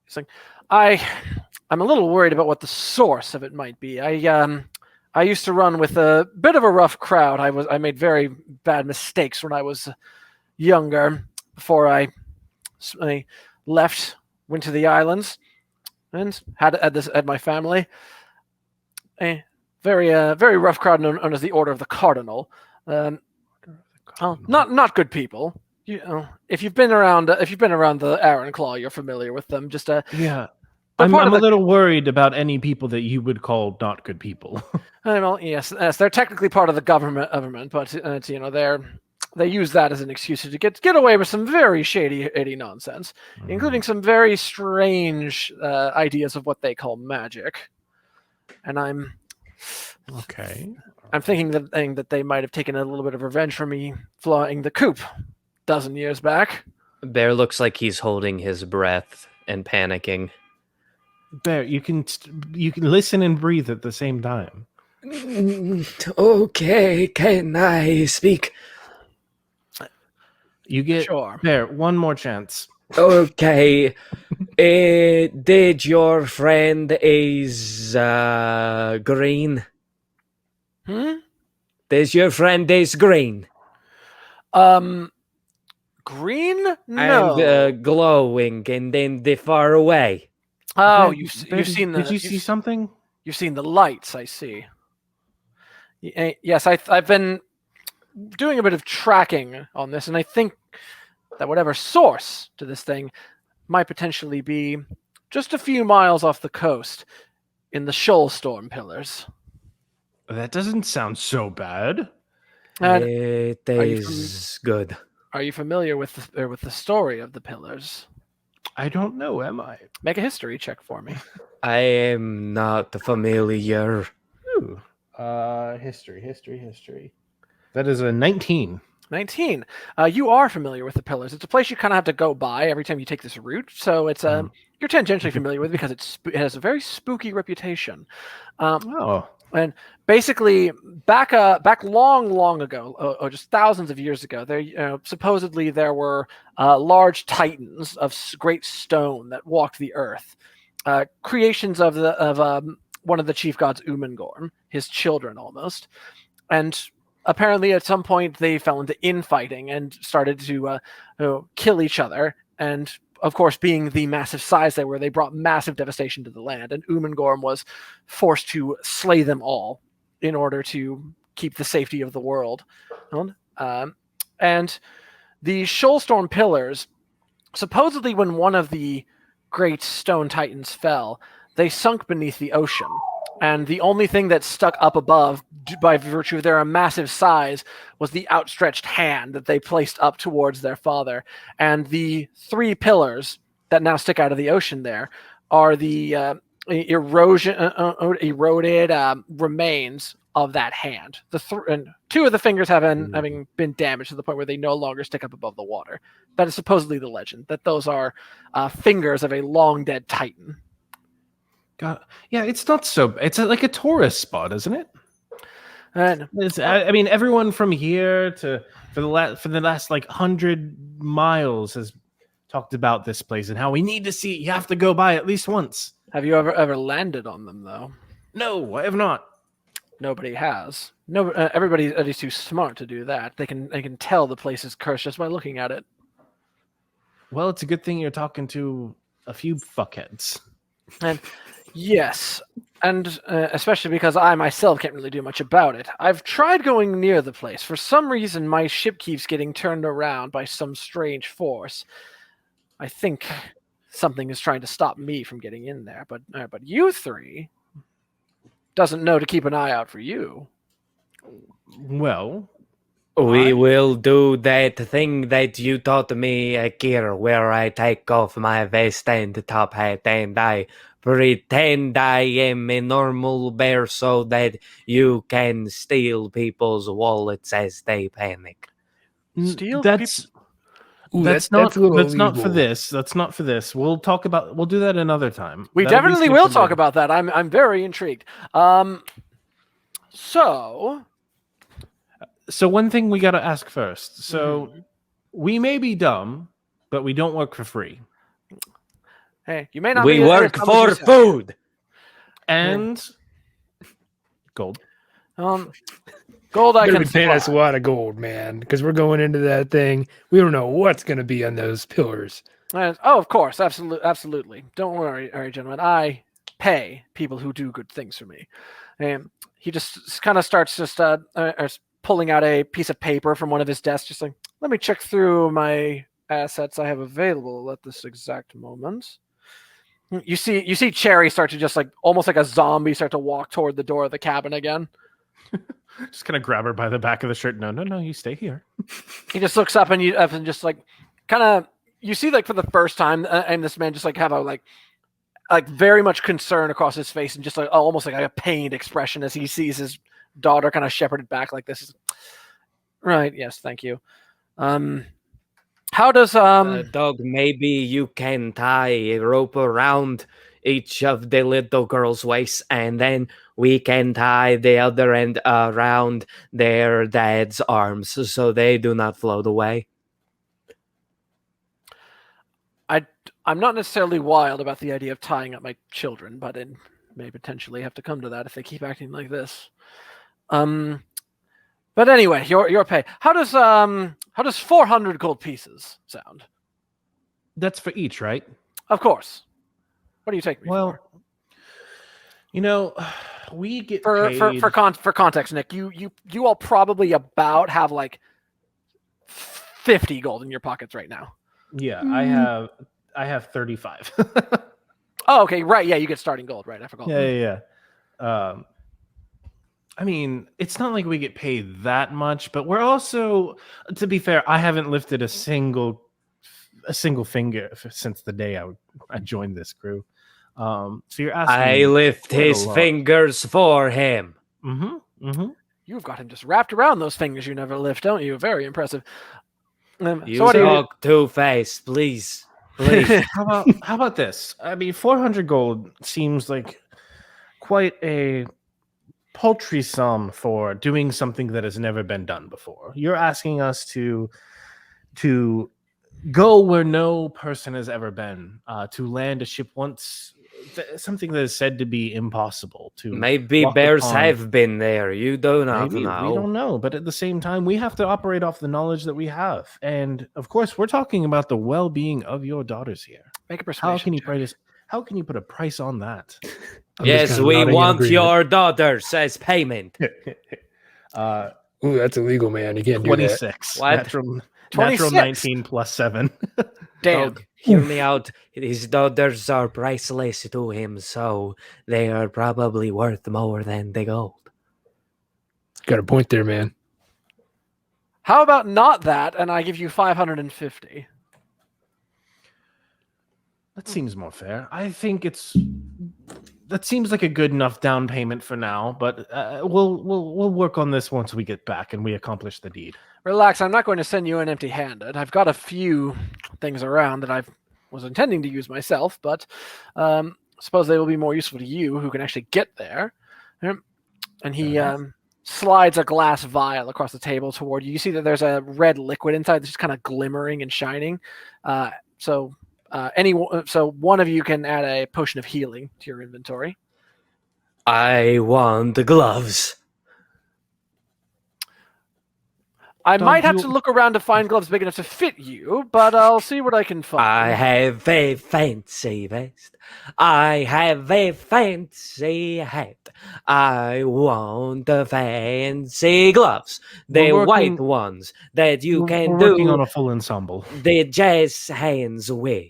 It's like I'm a little worried about what the source of it might be. I used to run with a bit of a rough crowd. I made very bad mistakes when I was younger before I left, went to the islands, and had my family. A very rough crowd known as the Order of the Cardinal. Not good people. You know, if you've been around the Iron Claw, you're familiar with them. Just Yeah. I'm part of a the- little worried about any people that you would call not good people. Well, yes, they're technically part of the government, but they use that as an excuse to get away with some very shady nonsense, including some very strange ideas of what they call magic. And I'm thinking that they might have taken a little bit of revenge for me flying the coop a dozen years back. Bear looks like he's holding his breath and panicking. Bear, you can listen and breathe at the same time. Okay, can I speak? You get Sure. Bear one more chance. Okay. Did your friend is green? Does your friend is green? Green? No. And glowing and then the far away. Oh, Bear, you've Bear, seen the. Did you see something? You've seen the lights. I see. Yes, I've been doing a bit of tracking on this, and I think that whatever source to this thing might potentially be just a few miles off the coast in the Shoalstorm Pillars. That doesn't sound so bad. And It is good. are you familiar with the story of the pillars? I don't know, am I? Make a history check for me. I am not familiar. Ooh. History. That is a 19. 19. You are familiar with the pillars. It's a place you kind of have to go by every time you take this route, so it's you're tangentially familiar with it because it has a very spooky reputation. And basically, back long ago, or just thousands of years ago, there supposedly there were large titans of great stone that walked the earth, creations of one of the chief gods, Umengorm, his children almost, and apparently at some point they fell into infighting and started to kill each other, and of course, being the massive size they were, they brought massive devastation to the land, and Umengorm was forced to slay them all in order to keep the safety of the world. And the Shoalstorm Pillars, supposedly when one of the great stone titans fell, they sunk beneath the ocean. And the only thing that stuck up above, by virtue of their massive size, was the outstretched hand that they placed up towards their father. And the three pillars that now stick out of the ocean there are the eroded remains of that hand. And two of the fingers having been damaged to the point where they no longer stick up above the water. That is supposedly the legend, that those are fingers of a long dead titan. God, yeah, it's not so. It's like a tourist spot, isn't it? And I mean, everyone from here for the last like 100 miles has talked about this place and how we need to see it. You have to go by at least once. have you ever landed on them though? No, I have not. Nobody has. No, everybody is too smart to do that. They can tell the place is cursed just by looking at it. Well, it's a good thing you're talking to a few fuckheads. And yes, and especially because I myself can't really do much about it. I've tried going near the place. For some reason, my ship keeps getting turned around by some strange force. I think something is trying to stop me from getting in there. But you three doesn't know to keep an eye out for you. Well, We will do that thing that you taught me, Akira, where I take off my vest and top hat and I pretend I am a normal bear so that you can steal people's wallets as they panic. Steal that's Ooh, that's that's a little not for illegal. this. That's not for this. We'll do that another time. We That'll be definitely will super talk good. about that. I'm very intrigued. So So one thing we got to ask first. So we may be dumb, but we don't work for free. hey, you may not. We be work as dumb as for you sound. food. And gold. Gold, I Better can be paying us a supply. lot of gold, man, because we're going into that thing. We don't know what's going to be on those pillars. Oh, of course, absolutely. Don't worry, all right, gentlemen. I pay people who do good things for me. And he just kind of starts pulling out a piece of paper from one of his desks, just like, let me check through my assets I have available at this exact moment. You see Cherry start to just like almost like a zombie start to walk toward the door of the cabin again. Just kind of grab her by the back of the shirt. No, you stay here. He just looks up and just like kind of you see like for the first time and this man just like have a like very much concern across his face and just like almost like a pained expression as he sees his daughter kind of shepherded back like this. Right, yes, thank you. How does Dog, maybe you can tie a rope around each of the little girls' waists, and then we can tie the other end around their dad's arms so they do not float away. I'm not necessarily wild about the idea of tying up my children, but it may potentially have to come to that if they keep acting like this. But anyway, your pay. How does 400 gold pieces sound? That's for each, right? Of course. What do you take me for? You know, we get for context, Nick. You all probably about have like 50 gold in your pockets right now. Yeah, I have 35. Oh, okay, right. Yeah, you get starting gold, right? I forgot. Yeah. I mean, it's not like we get paid that much, but we're also, to be fair, I haven't lifted a single finger since the day I joined this crew. So you're asking. I lift his fingers for him. You've got him just wrapped around those fingers you never lift, don't you? Very impressive. You talk Two-Face, please. How about this? I mean, 400 gold seems like quite a paltry sum for doing something that has never been done before. You're asking us to go where no person has ever been, to land a ship once, something that is said to be impossible. To maybe bears have been there. You do not know. We don't know, but at the same time, we have to operate off the knowledge that we have. And of course, we're talking about the well-being of your daughters here. Make a persuasion check. How can you put a price on that? Yes, we want your daughters as payment. Ooh, that's illegal, man. You can't do 26. What? Natural 26? 19 plus 7. Damn. Dog, hear me out. His daughters are priceless to him, so they are probably worth more than the gold. Got a point there, man. How about not that, and I give you 550? That seems more fair. I think that seems like a good enough down payment for now, but we'll work on this once we get back and we accomplish the deed. Relax, I'm not going to send you in empty-handed. I've got a few things around that I was intending to use myself, but suppose they will be more useful to you who can actually get there. And he slides a glass vial across the table toward you. You see that there's a red liquid inside that's just kind of glimmering and shining. So one of you can add a potion of healing to your inventory. I want the gloves. I might have to look around to find gloves big enough to fit you, but I'll see what I can find. I have a fancy vest. I have a fancy hat. I want the fancy gloves. The white ones that you can do working on a full ensemble. the jazz hands with.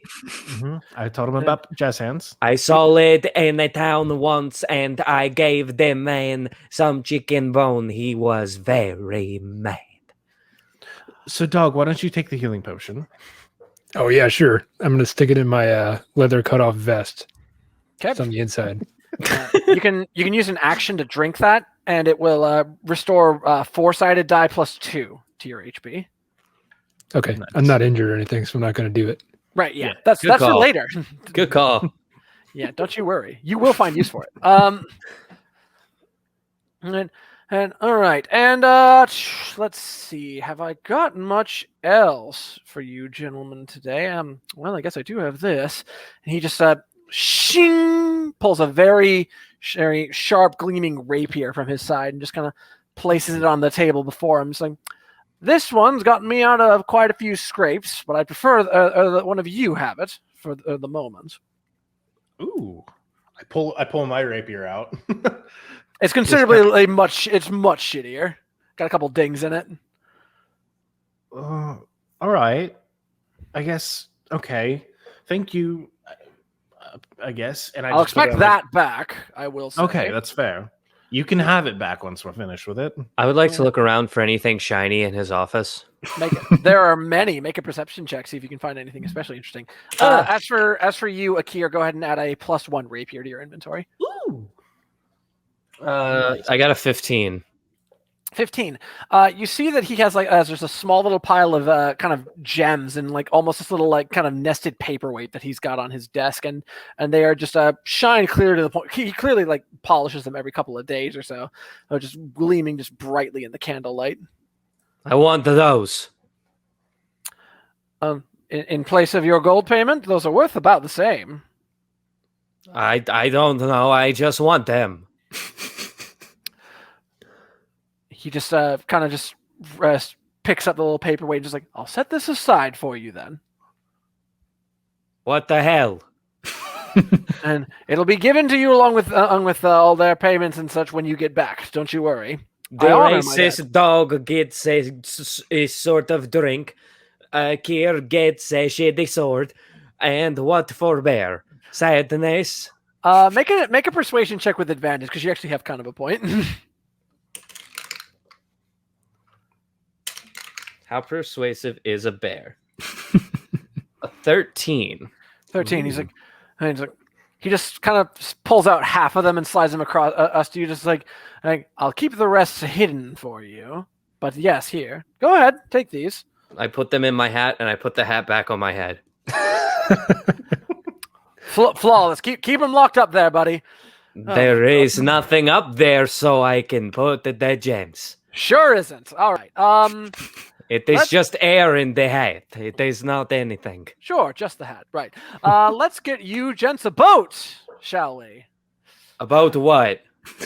I told him about jazz hands. I saw it in a town once and I gave the man some chicken bone. He was very mad. So, Dog, why don't you take the healing potion? Oh, yeah, sure. I'm going to stick it in my leather cutoff vest. Okay. It's on the inside. You can use an action to drink that, and it will restore 4-sided die plus 2 to your HP. Okay. Nice. I'm not injured or anything, so I'm not going to do it. Right, yeah. Yeah, That's for call. later. Good call. Yeah, don't you worry. You will find use for it. And all right, and let's see. Have I got much else for you, gentlemen, today? Well, I guess I do have this. And he just shing, pulls a very, very sharp, gleaming rapier from his side and just kind of places it on the table before him. Just like, this one's gotten me out of quite a few scrapes, but I prefer that one of you have it for the moment. Ooh. I pull my rapier out. It's considerably much shittier. Got a couple dings in it. All right. I guess. Okay. Thank you. I guess. And I'll just put it expect on that back. I will say. Okay, that's fair. You can have it back once we're finished with it. I would like to look around for anything shiny in his office. There are many. Make a perception check. See if you can find anything especially interesting. As for you, Akir, go ahead and add a +1 rapier to your inventory. Ooh. I got a 15. 15. You see that he has there's a small little pile of kind of gems and like almost this little like kind of nested paperweight that he's got on his desk, and they are just shine clear to the point. He clearly like polishes them every couple of days or so, just gleaming just brightly in the candlelight. I want those. In place of your gold payment, those are worth about the same. I don't know. I just want them. He just kind of just picks up the little paperweight and just like, I'll set this aside for you then. What the hell? And it'll be given to you along with all their payments and such when you get back. Don't you worry. The racist dog gets a sort of drink. Kier gets a shady sword. And what for bear? Sadness? Make a persuasion check with advantage because you actually have kind of a point. How persuasive is a bear? A 13. 13. He's like, he just kind of pulls out half of them and slides them across us to you, just like, I'll keep the rest hidden for you. But yes, here, go ahead, take these. I put them in my hat, and I put the hat back on my head. Flawless. Keep them locked up there, buddy. There is nothing up there, so I can put the gems. Sure isn't. All right. It is just air in the hat. It is not anything. Sure, just the hat. Right. Let's get you gents a boat, shall we? About what?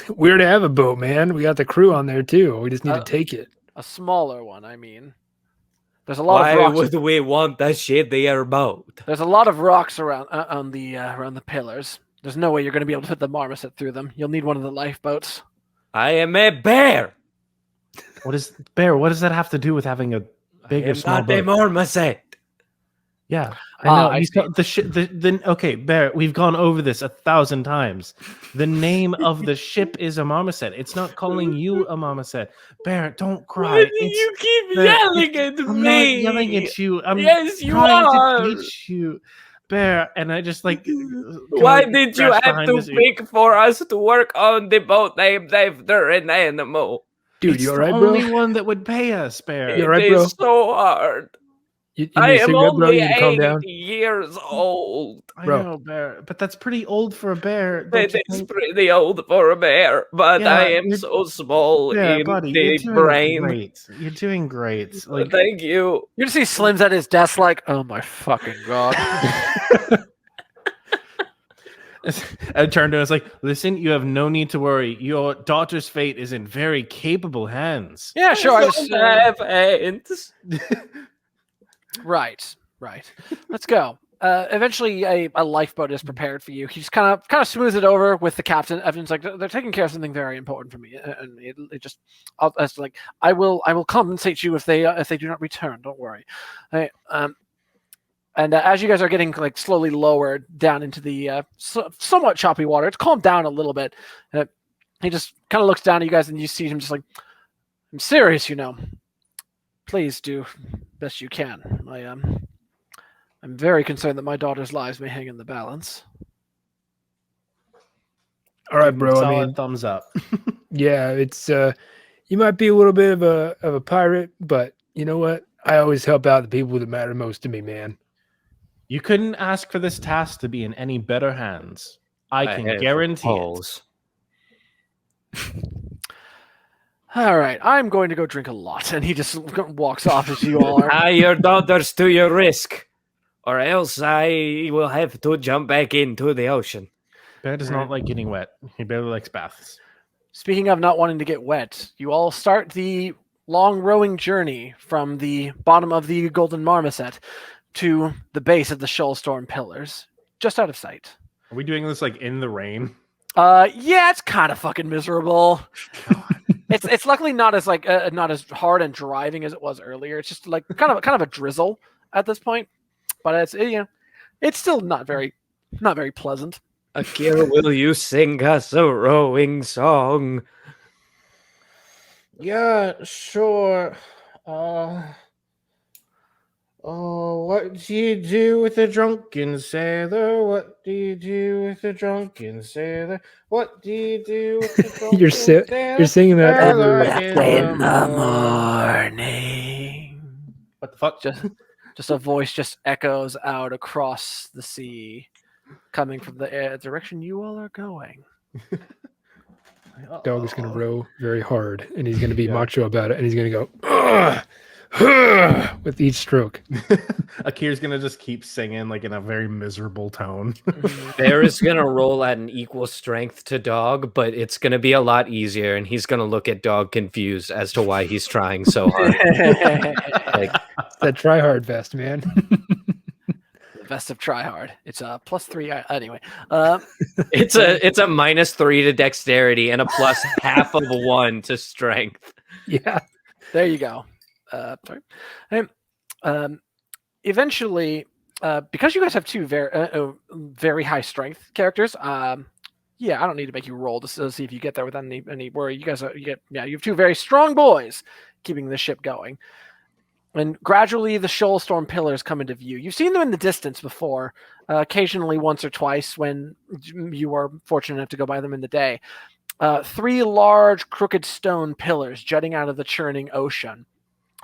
We're to have a boat, man. We got the crew on there too. We just need to take it. A smaller one, I mean. There's a lot of rocks. Why would we want a shittier boat? There's a lot of rocks around around the pillars. There's no way you're going to be able to fit the marmoset through them. You'll need one of the lifeboats. I am a bear. What does that have to do with having a big or small not a boat? marmoset. Yeah, I know. I Okay, Bear, we've gone over this 1,000 times. The name of the ship is a marmoset. It's not calling you a marmoset. Bear, don't cry. You keep yelling at me. I'm not yelling at you. I'm Yes, you trying are. to teach you. Bear, and I just like... Why did you have to pick for us to work on the boat named after an animal? Dude, It's you the alright, bro? only one that would pay us, Bear. You all right, It bro? is so hard. You I need a am cigarette, bro? only You need to calm 8 down. years old. I Bro. know, Bear, but that's pretty old for a bear. don't That you is think? pretty old for a bear, but Yeah, I am you're- so small Yeah, in buddy, the you're doing brain. great. You're doing great. Like, Thank you. You just see Slim's at his desk like, oh my fucking god. I turned to him. I was like, "Listen, you have no need to worry. Your daughter's fate is in very capable hands." Yeah, sure. I I just, don't have hands. Right. Let's go. Eventually, a lifeboat is prepared for you. He just kind of smooths it over with the captain. Evan's like, they're taking care of something very important for me, and it just, it's like, I will compensate you if they do not return. Don't worry. And as you guys are getting like slowly lowered down into the somewhat choppy water, it's calmed down a little bit. He just kind of looks down at you guys, and you see him just like, I'm serious, you know. Please do best you can. I'm very concerned that my daughter's lives may hang in the balance. All right, bro. I Solid mean, thumbs up. yeah, it's you might be a little bit of a pirate, but you know what? I always help out the people that matter most to me, man. You couldn't ask for this task to be in any better hands. I can have guarantee it. holes. All right, I'm going to go drink a lot, and he just walks off as you all are. Tie your daughters to your risk, or else I will have to jump back into the ocean. Bear does not like getting wet. He barely likes baths. Speaking of not wanting to get wet, you all start the long rowing journey from the bottom of the Golden Marmoset to the base of the Shoalstorm Pillars, just out of sight. Are we doing this like in the rain? Yeah, it's kind of fucking miserable. It's luckily not as not as hard and driving as it was earlier. It's just like kind of a drizzle at this point, but it's still not very Not very pleasant. Akira, will you sing us a rowing song? Yeah, sure. What do you do with a drunken sailor? What do you do with a drunken sailor? What do you do with a drunken You're sailor? singing that over. In the morning. What the fuck? Just a voice just echoes out across the sea, coming from the direction you all are going. Dog is going to row very hard, and he's going to be Yeah. macho about it, and he's going to go "Ugh, ugh," with each stroke. Akir's gonna just keep singing like in a very miserable tone. Bear is gonna roll at an equal strength to Dog, but it's gonna be a lot easier, and he's gonna look at Dog confused as to why he's trying so hard. Like, It's that try hard vest, man. The best of try hard. It's a +3 anyway. it's a -3 to dexterity and a plus half of 1 to strength. Yeah. There you go. Sorry. Eventually, because you guys have two very high strength characters, yeah, I don't need to make you roll to see if you get there without any worry. You guys you have two very strong boys keeping the ship going. And gradually the Shoalstorm Pillars come into view. You've seen them in the distance before, occasionally once or twice when you were fortunate enough to go by them in the day. 3 large crooked stone pillars jutting out of the churning ocean,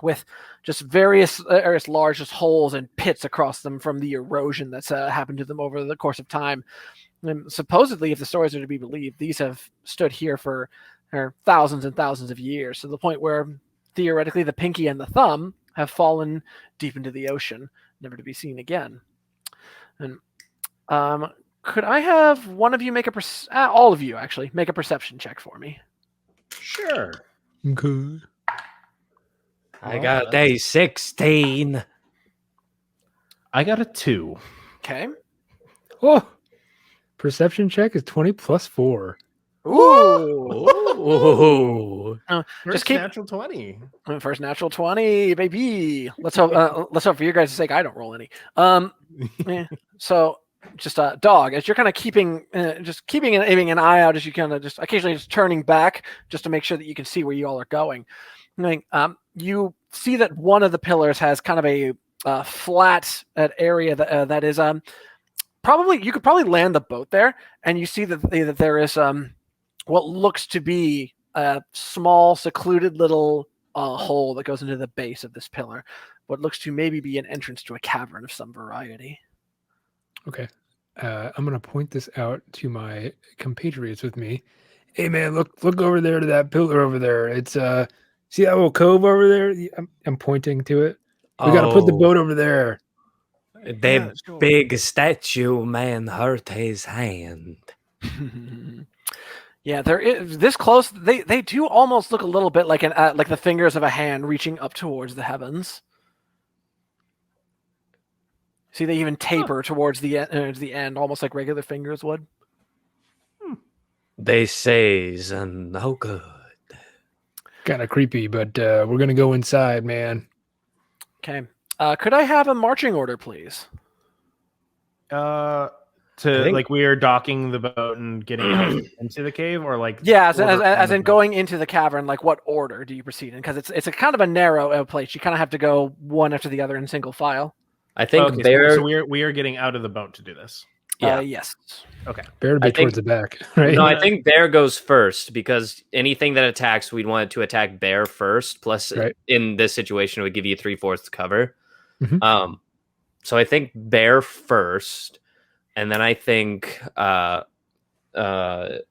with just various large holes and pits across them from the erosion that's happened to them over the course of time. And supposedly, if the stories are to be believed, these have stood here for thousands and thousands of years, to the point where theoretically the pinky and the thumb have fallen deep into the ocean, never to be seen again. And could I have one of you make all of you actually make a perception check for me? Sure. Okay. I got a 16. I got a 2. Okay. Oh, perception check is 20 plus 4. Ooh. Ooh. First keep- natural 20. First natural 20, baby. Let's hope for your guys' sake I don't roll any. So just Dog, as you're kind of keeping and aiming an eye out, as you kind of just occasionally just turning back just to make sure that you can see where you all are going. You see that one of the pillars has kind of a flat area that is probably, you could probably land the boat there, and you see that there is what looks to be a small secluded little hole that goes into the base of this pillar, what looks to maybe be an entrance to a cavern of some variety. Okay. I'm going to point this out to my compatriots with me. Hey, man, look over there to that pillar over there. It's see that little cove over there? I'm pointing to it. We got to put the boat over there. The big statue man hurt his hand. Yeah, there is this close. They do almost look a little bit like like the fingers of a hand reaching up towards the heavens. See, they even taper towards the end, almost like regular fingers would. They says no good. Kind of creepy, but we're going to go inside, man. Okay. Could I have a marching order, please? We are docking the boat and getting out into the cave, or like Yeah, as in going into the cavern. Like, what order do you proceed in? Because it's a kind of a narrow place. You kind of have to go one after the other in single file. I think Okay, Bear. so we are getting out of the boat to do this. Yeah. Yes. Okay. Bear to be towards the back, right? No, I think Bear goes first, because anything that attacks, we'd want it to attack Bear first. Plus, in this situation, it would give you 3/4 cover. Mm-hmm. So I think Bear first, and then I think how do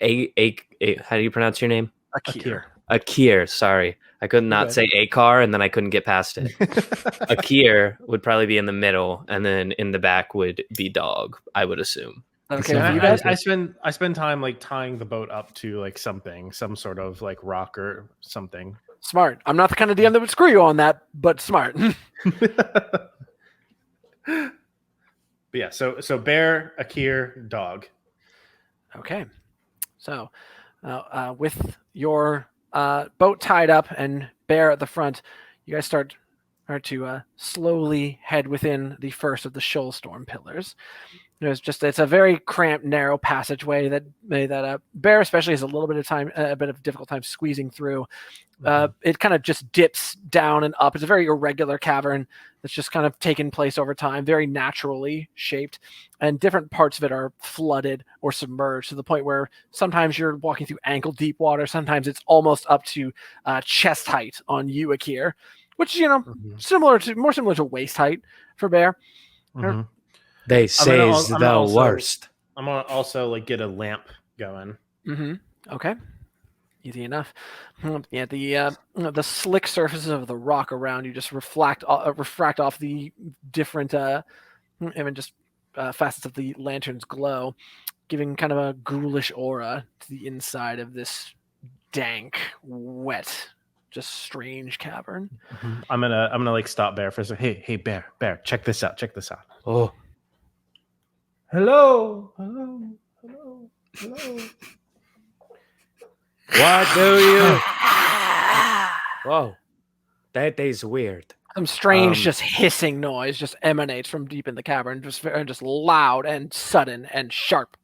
you pronounce your name? Akir. Akir. Sorry, I could not say Akar, and then I couldn't get past it. Akir would probably be in the middle, and then in the back would be Dog, I would assume. Okay, So for you guys. I spend time like tying the boat up to like some sort of like rock or something. Smart. I'm not the kind of DM that would screw you on that, but smart. But yeah, so Bear, Akir, Dog. Okay. So, with your boat tied up and Bear at the front, you guys start are to slowly head within the first of the Shoalstorm Pillars. It's a very cramped, narrow passageway that Bear especially has a little bit of difficult time squeezing through. It kind of just dips down and up. It's a very irregular cavern that's just kind of taken place over time, very naturally shaped, and different parts of it are flooded or submerged to the point where sometimes you're walking through ankle deep water, sometimes it's almost up to chest height on you, Akir, which is more similar to waist height for Bear. Mhm. They say is the worst. I'm gonna also get a lamp going. Okay. Easy enough. Yeah, the slick surfaces of the rock around you just refract off the different facets of the lantern's glow, giving kind of a ghoulish aura to the inside of this dank, wet, just strange cavern. I'm gonna stop Bear for a second. Hey, Bear, check this out. Oh, hello. what do you? Whoa, that is weird. Some strange, just hissing noise just emanates from deep in the cavern, just loud and sudden and sharp.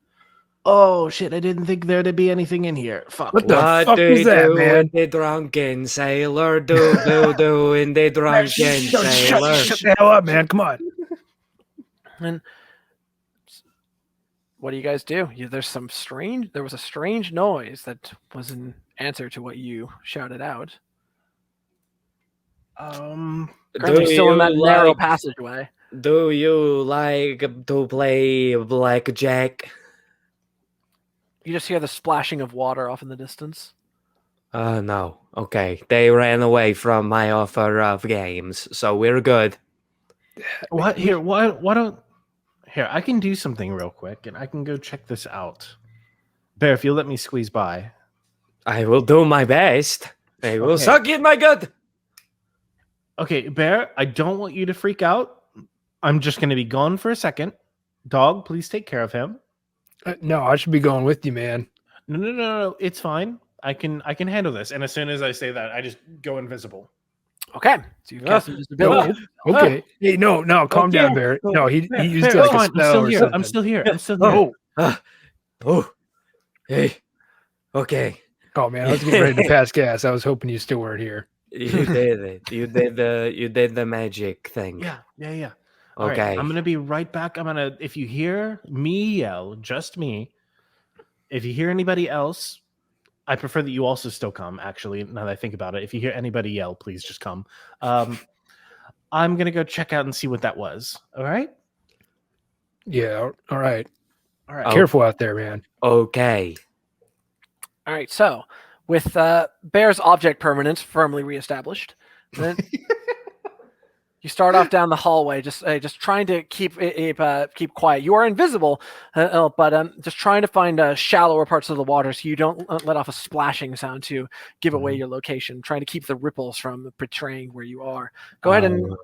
Oh shit! I didn't think there to be anything in here. Fuck. What the What fuck do was you that, do man? in the drunken sailor? Do in the drunken sailor? Shut the hell up, man. Come on. And what do you guys do? There was a strange noise that was an answer to what you shouted out. Currently still in that narrow passageway. Do you like to play blackjack? You just hear the splashing of water off in the distance. No. Okay, they ran away from my offer of games, so we're good. What here? Why don't? Here, I can do something real quick, and I can go check this out. Bear, if you'll let me squeeze by. I will do my best. I will suck in my gut. Okay, Bear, I don't want you to freak out. I'm just going to be gone for a second. Dog, please take care of him. No, I should be going with you, man. No. It's fine. I can handle this. And as soon as I say that, I just go invisible. Okay. So you've cast invisibility. Okay. Hey, no, calm down, Bear. No, he used Bear, like a fine. spell or something. I'm still here. Hey. Okay. Oh man, I was getting ready to pass gas. I was hoping you still weren't here. You did it. You did the magic thing. Yeah. Okay. Right, I'm gonna be right back. If you hear me yell, just me. If you hear anybody else, I prefer that you also still come. Actually, now that I think about it, if you hear anybody yell, please just come. I'm gonna go check out and see what that was. All right. Yeah. All right. All right. Careful out there, man. Okay. All right. So with Bear's object permanence firmly reestablished, then you start off down the hallway, just trying to keep quiet. You are invisible, but just trying to find shallower parts of the water so you don't let off a splashing sound to give away your location. Trying to keep the ripples from betraying where you are. Go ahead and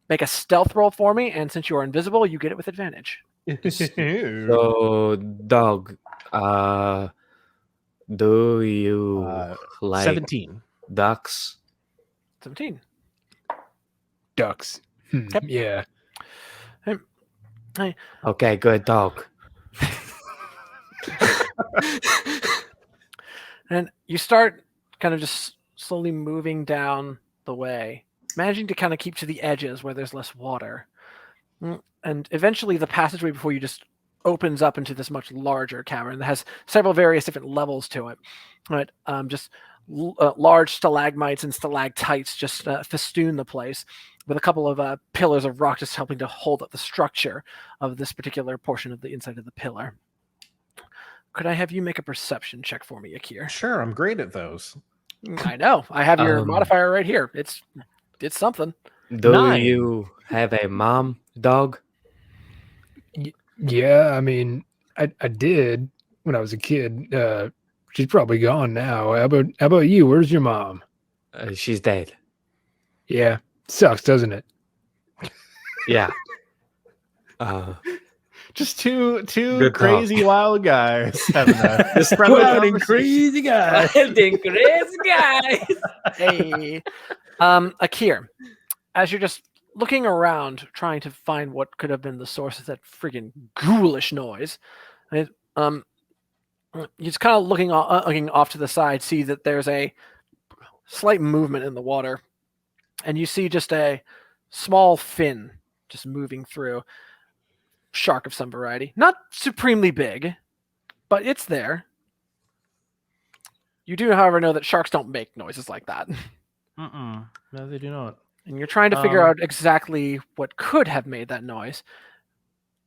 make a stealth roll for me, and since you are invisible, you get it with advantage. So, dog, do you like 17 ducks? 17. Ducks. Yep. Yeah. Hey. Okay, good dog. And you start kind of just slowly moving down the way, managing to kind of keep to the edges where there's less water. And eventually the passageway before you just opens up into this much larger cavern that has several various different levels to it. But large stalagmites and stalactites just festoon the place, with a couple of pillars of rock just helping to hold up the structure of this particular portion of the inside of the pillar. Could I have you make a perception check for me, Akir? Sure, I'm great at those. I know. I have your modifier right here. It's something. Do 9. you have a mom, dog? Yeah. I mean, I did when I was a kid. She's probably gone now. How about you? Where's your mom? She's dead. Yeah. Sucks, doesn't it? Yeah. Just two Good crazy wild guys having a Wild and crazy guy. Wild and crazy guys. Hey, Akir, as you're just looking around, trying to find what could have been the source of that friggin' ghoulish noise, and you're just kind of looking off to the side, see that there's a slight movement in the water, and you see just a small fin just moving through. Shark of some variety. Not supremely big, but it's there. You do, however, know that sharks don't make noises like that. No, they do not. And you're trying to figure out exactly what could have made that noise.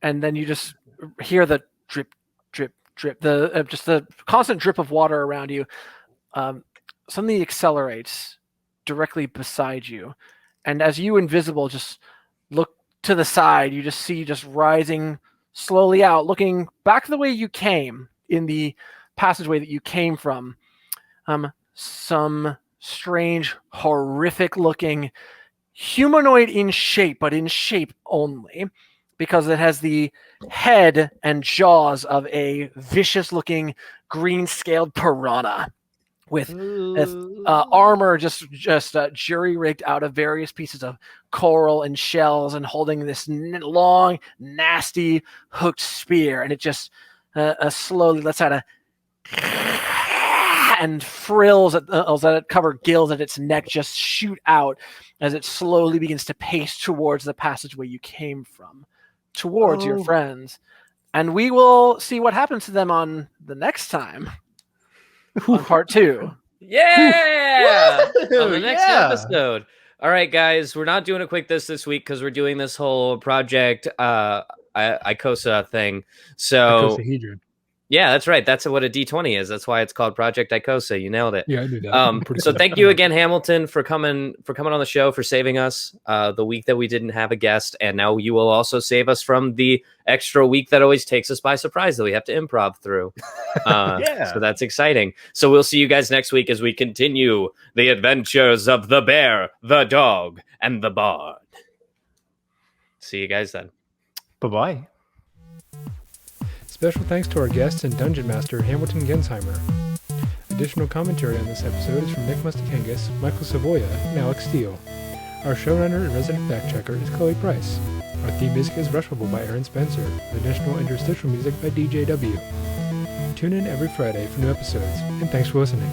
And then you just hear the drip, drip, drip, just the constant drip of water around you. Something accelerates directly beside you. And as you, invisible, just look to the side, you just see just rising slowly out, looking back the way you came, in the passageway that you came from, some strange, horrific looking humanoid in shape, but in shape only, because it has the head and jaws of a vicious looking green scaled piranha, with armor just jury rigged out of various pieces of coral and shells, and holding this long, nasty hooked spear, and it just slowly lets out a and frills that cover gills at its neck just shoot out as it slowly begins to pace towards the passageway you came from, towards your friends. And we will see what happens to them on the next time. On part 2. Yeah! On the next episode. All right, guys, we're not doing a quick this week because we're doing this whole project Icosa thing. So Icosahedron. Yeah, that's right. That's what a D20 is. That's why it's called Project Icosa. You nailed it. Yeah, I knew that. So thank you again, Hamilton, for coming on the show, for saving us the week that we didn't have a guest, and now you will also save us from the extra week that always takes us by surprise that we have to improv through. So that's exciting. So we'll see you guys next week as we continue the adventures of the bear, the dog, and the bard. See you guys then. Bye-bye. Special thanks to our guest and dungeon master, Hamilton Gensheimer. Additional commentary on this episode is from Nick Mustakangas, Michael Savoya, and Alex Steele. Our showrunner and resident fact-checker is Chloe Price. Our theme music is Rushable by Aaron Spencer, with additional interstitial music by DJW. Tune in every Friday for new episodes, and thanks for listening.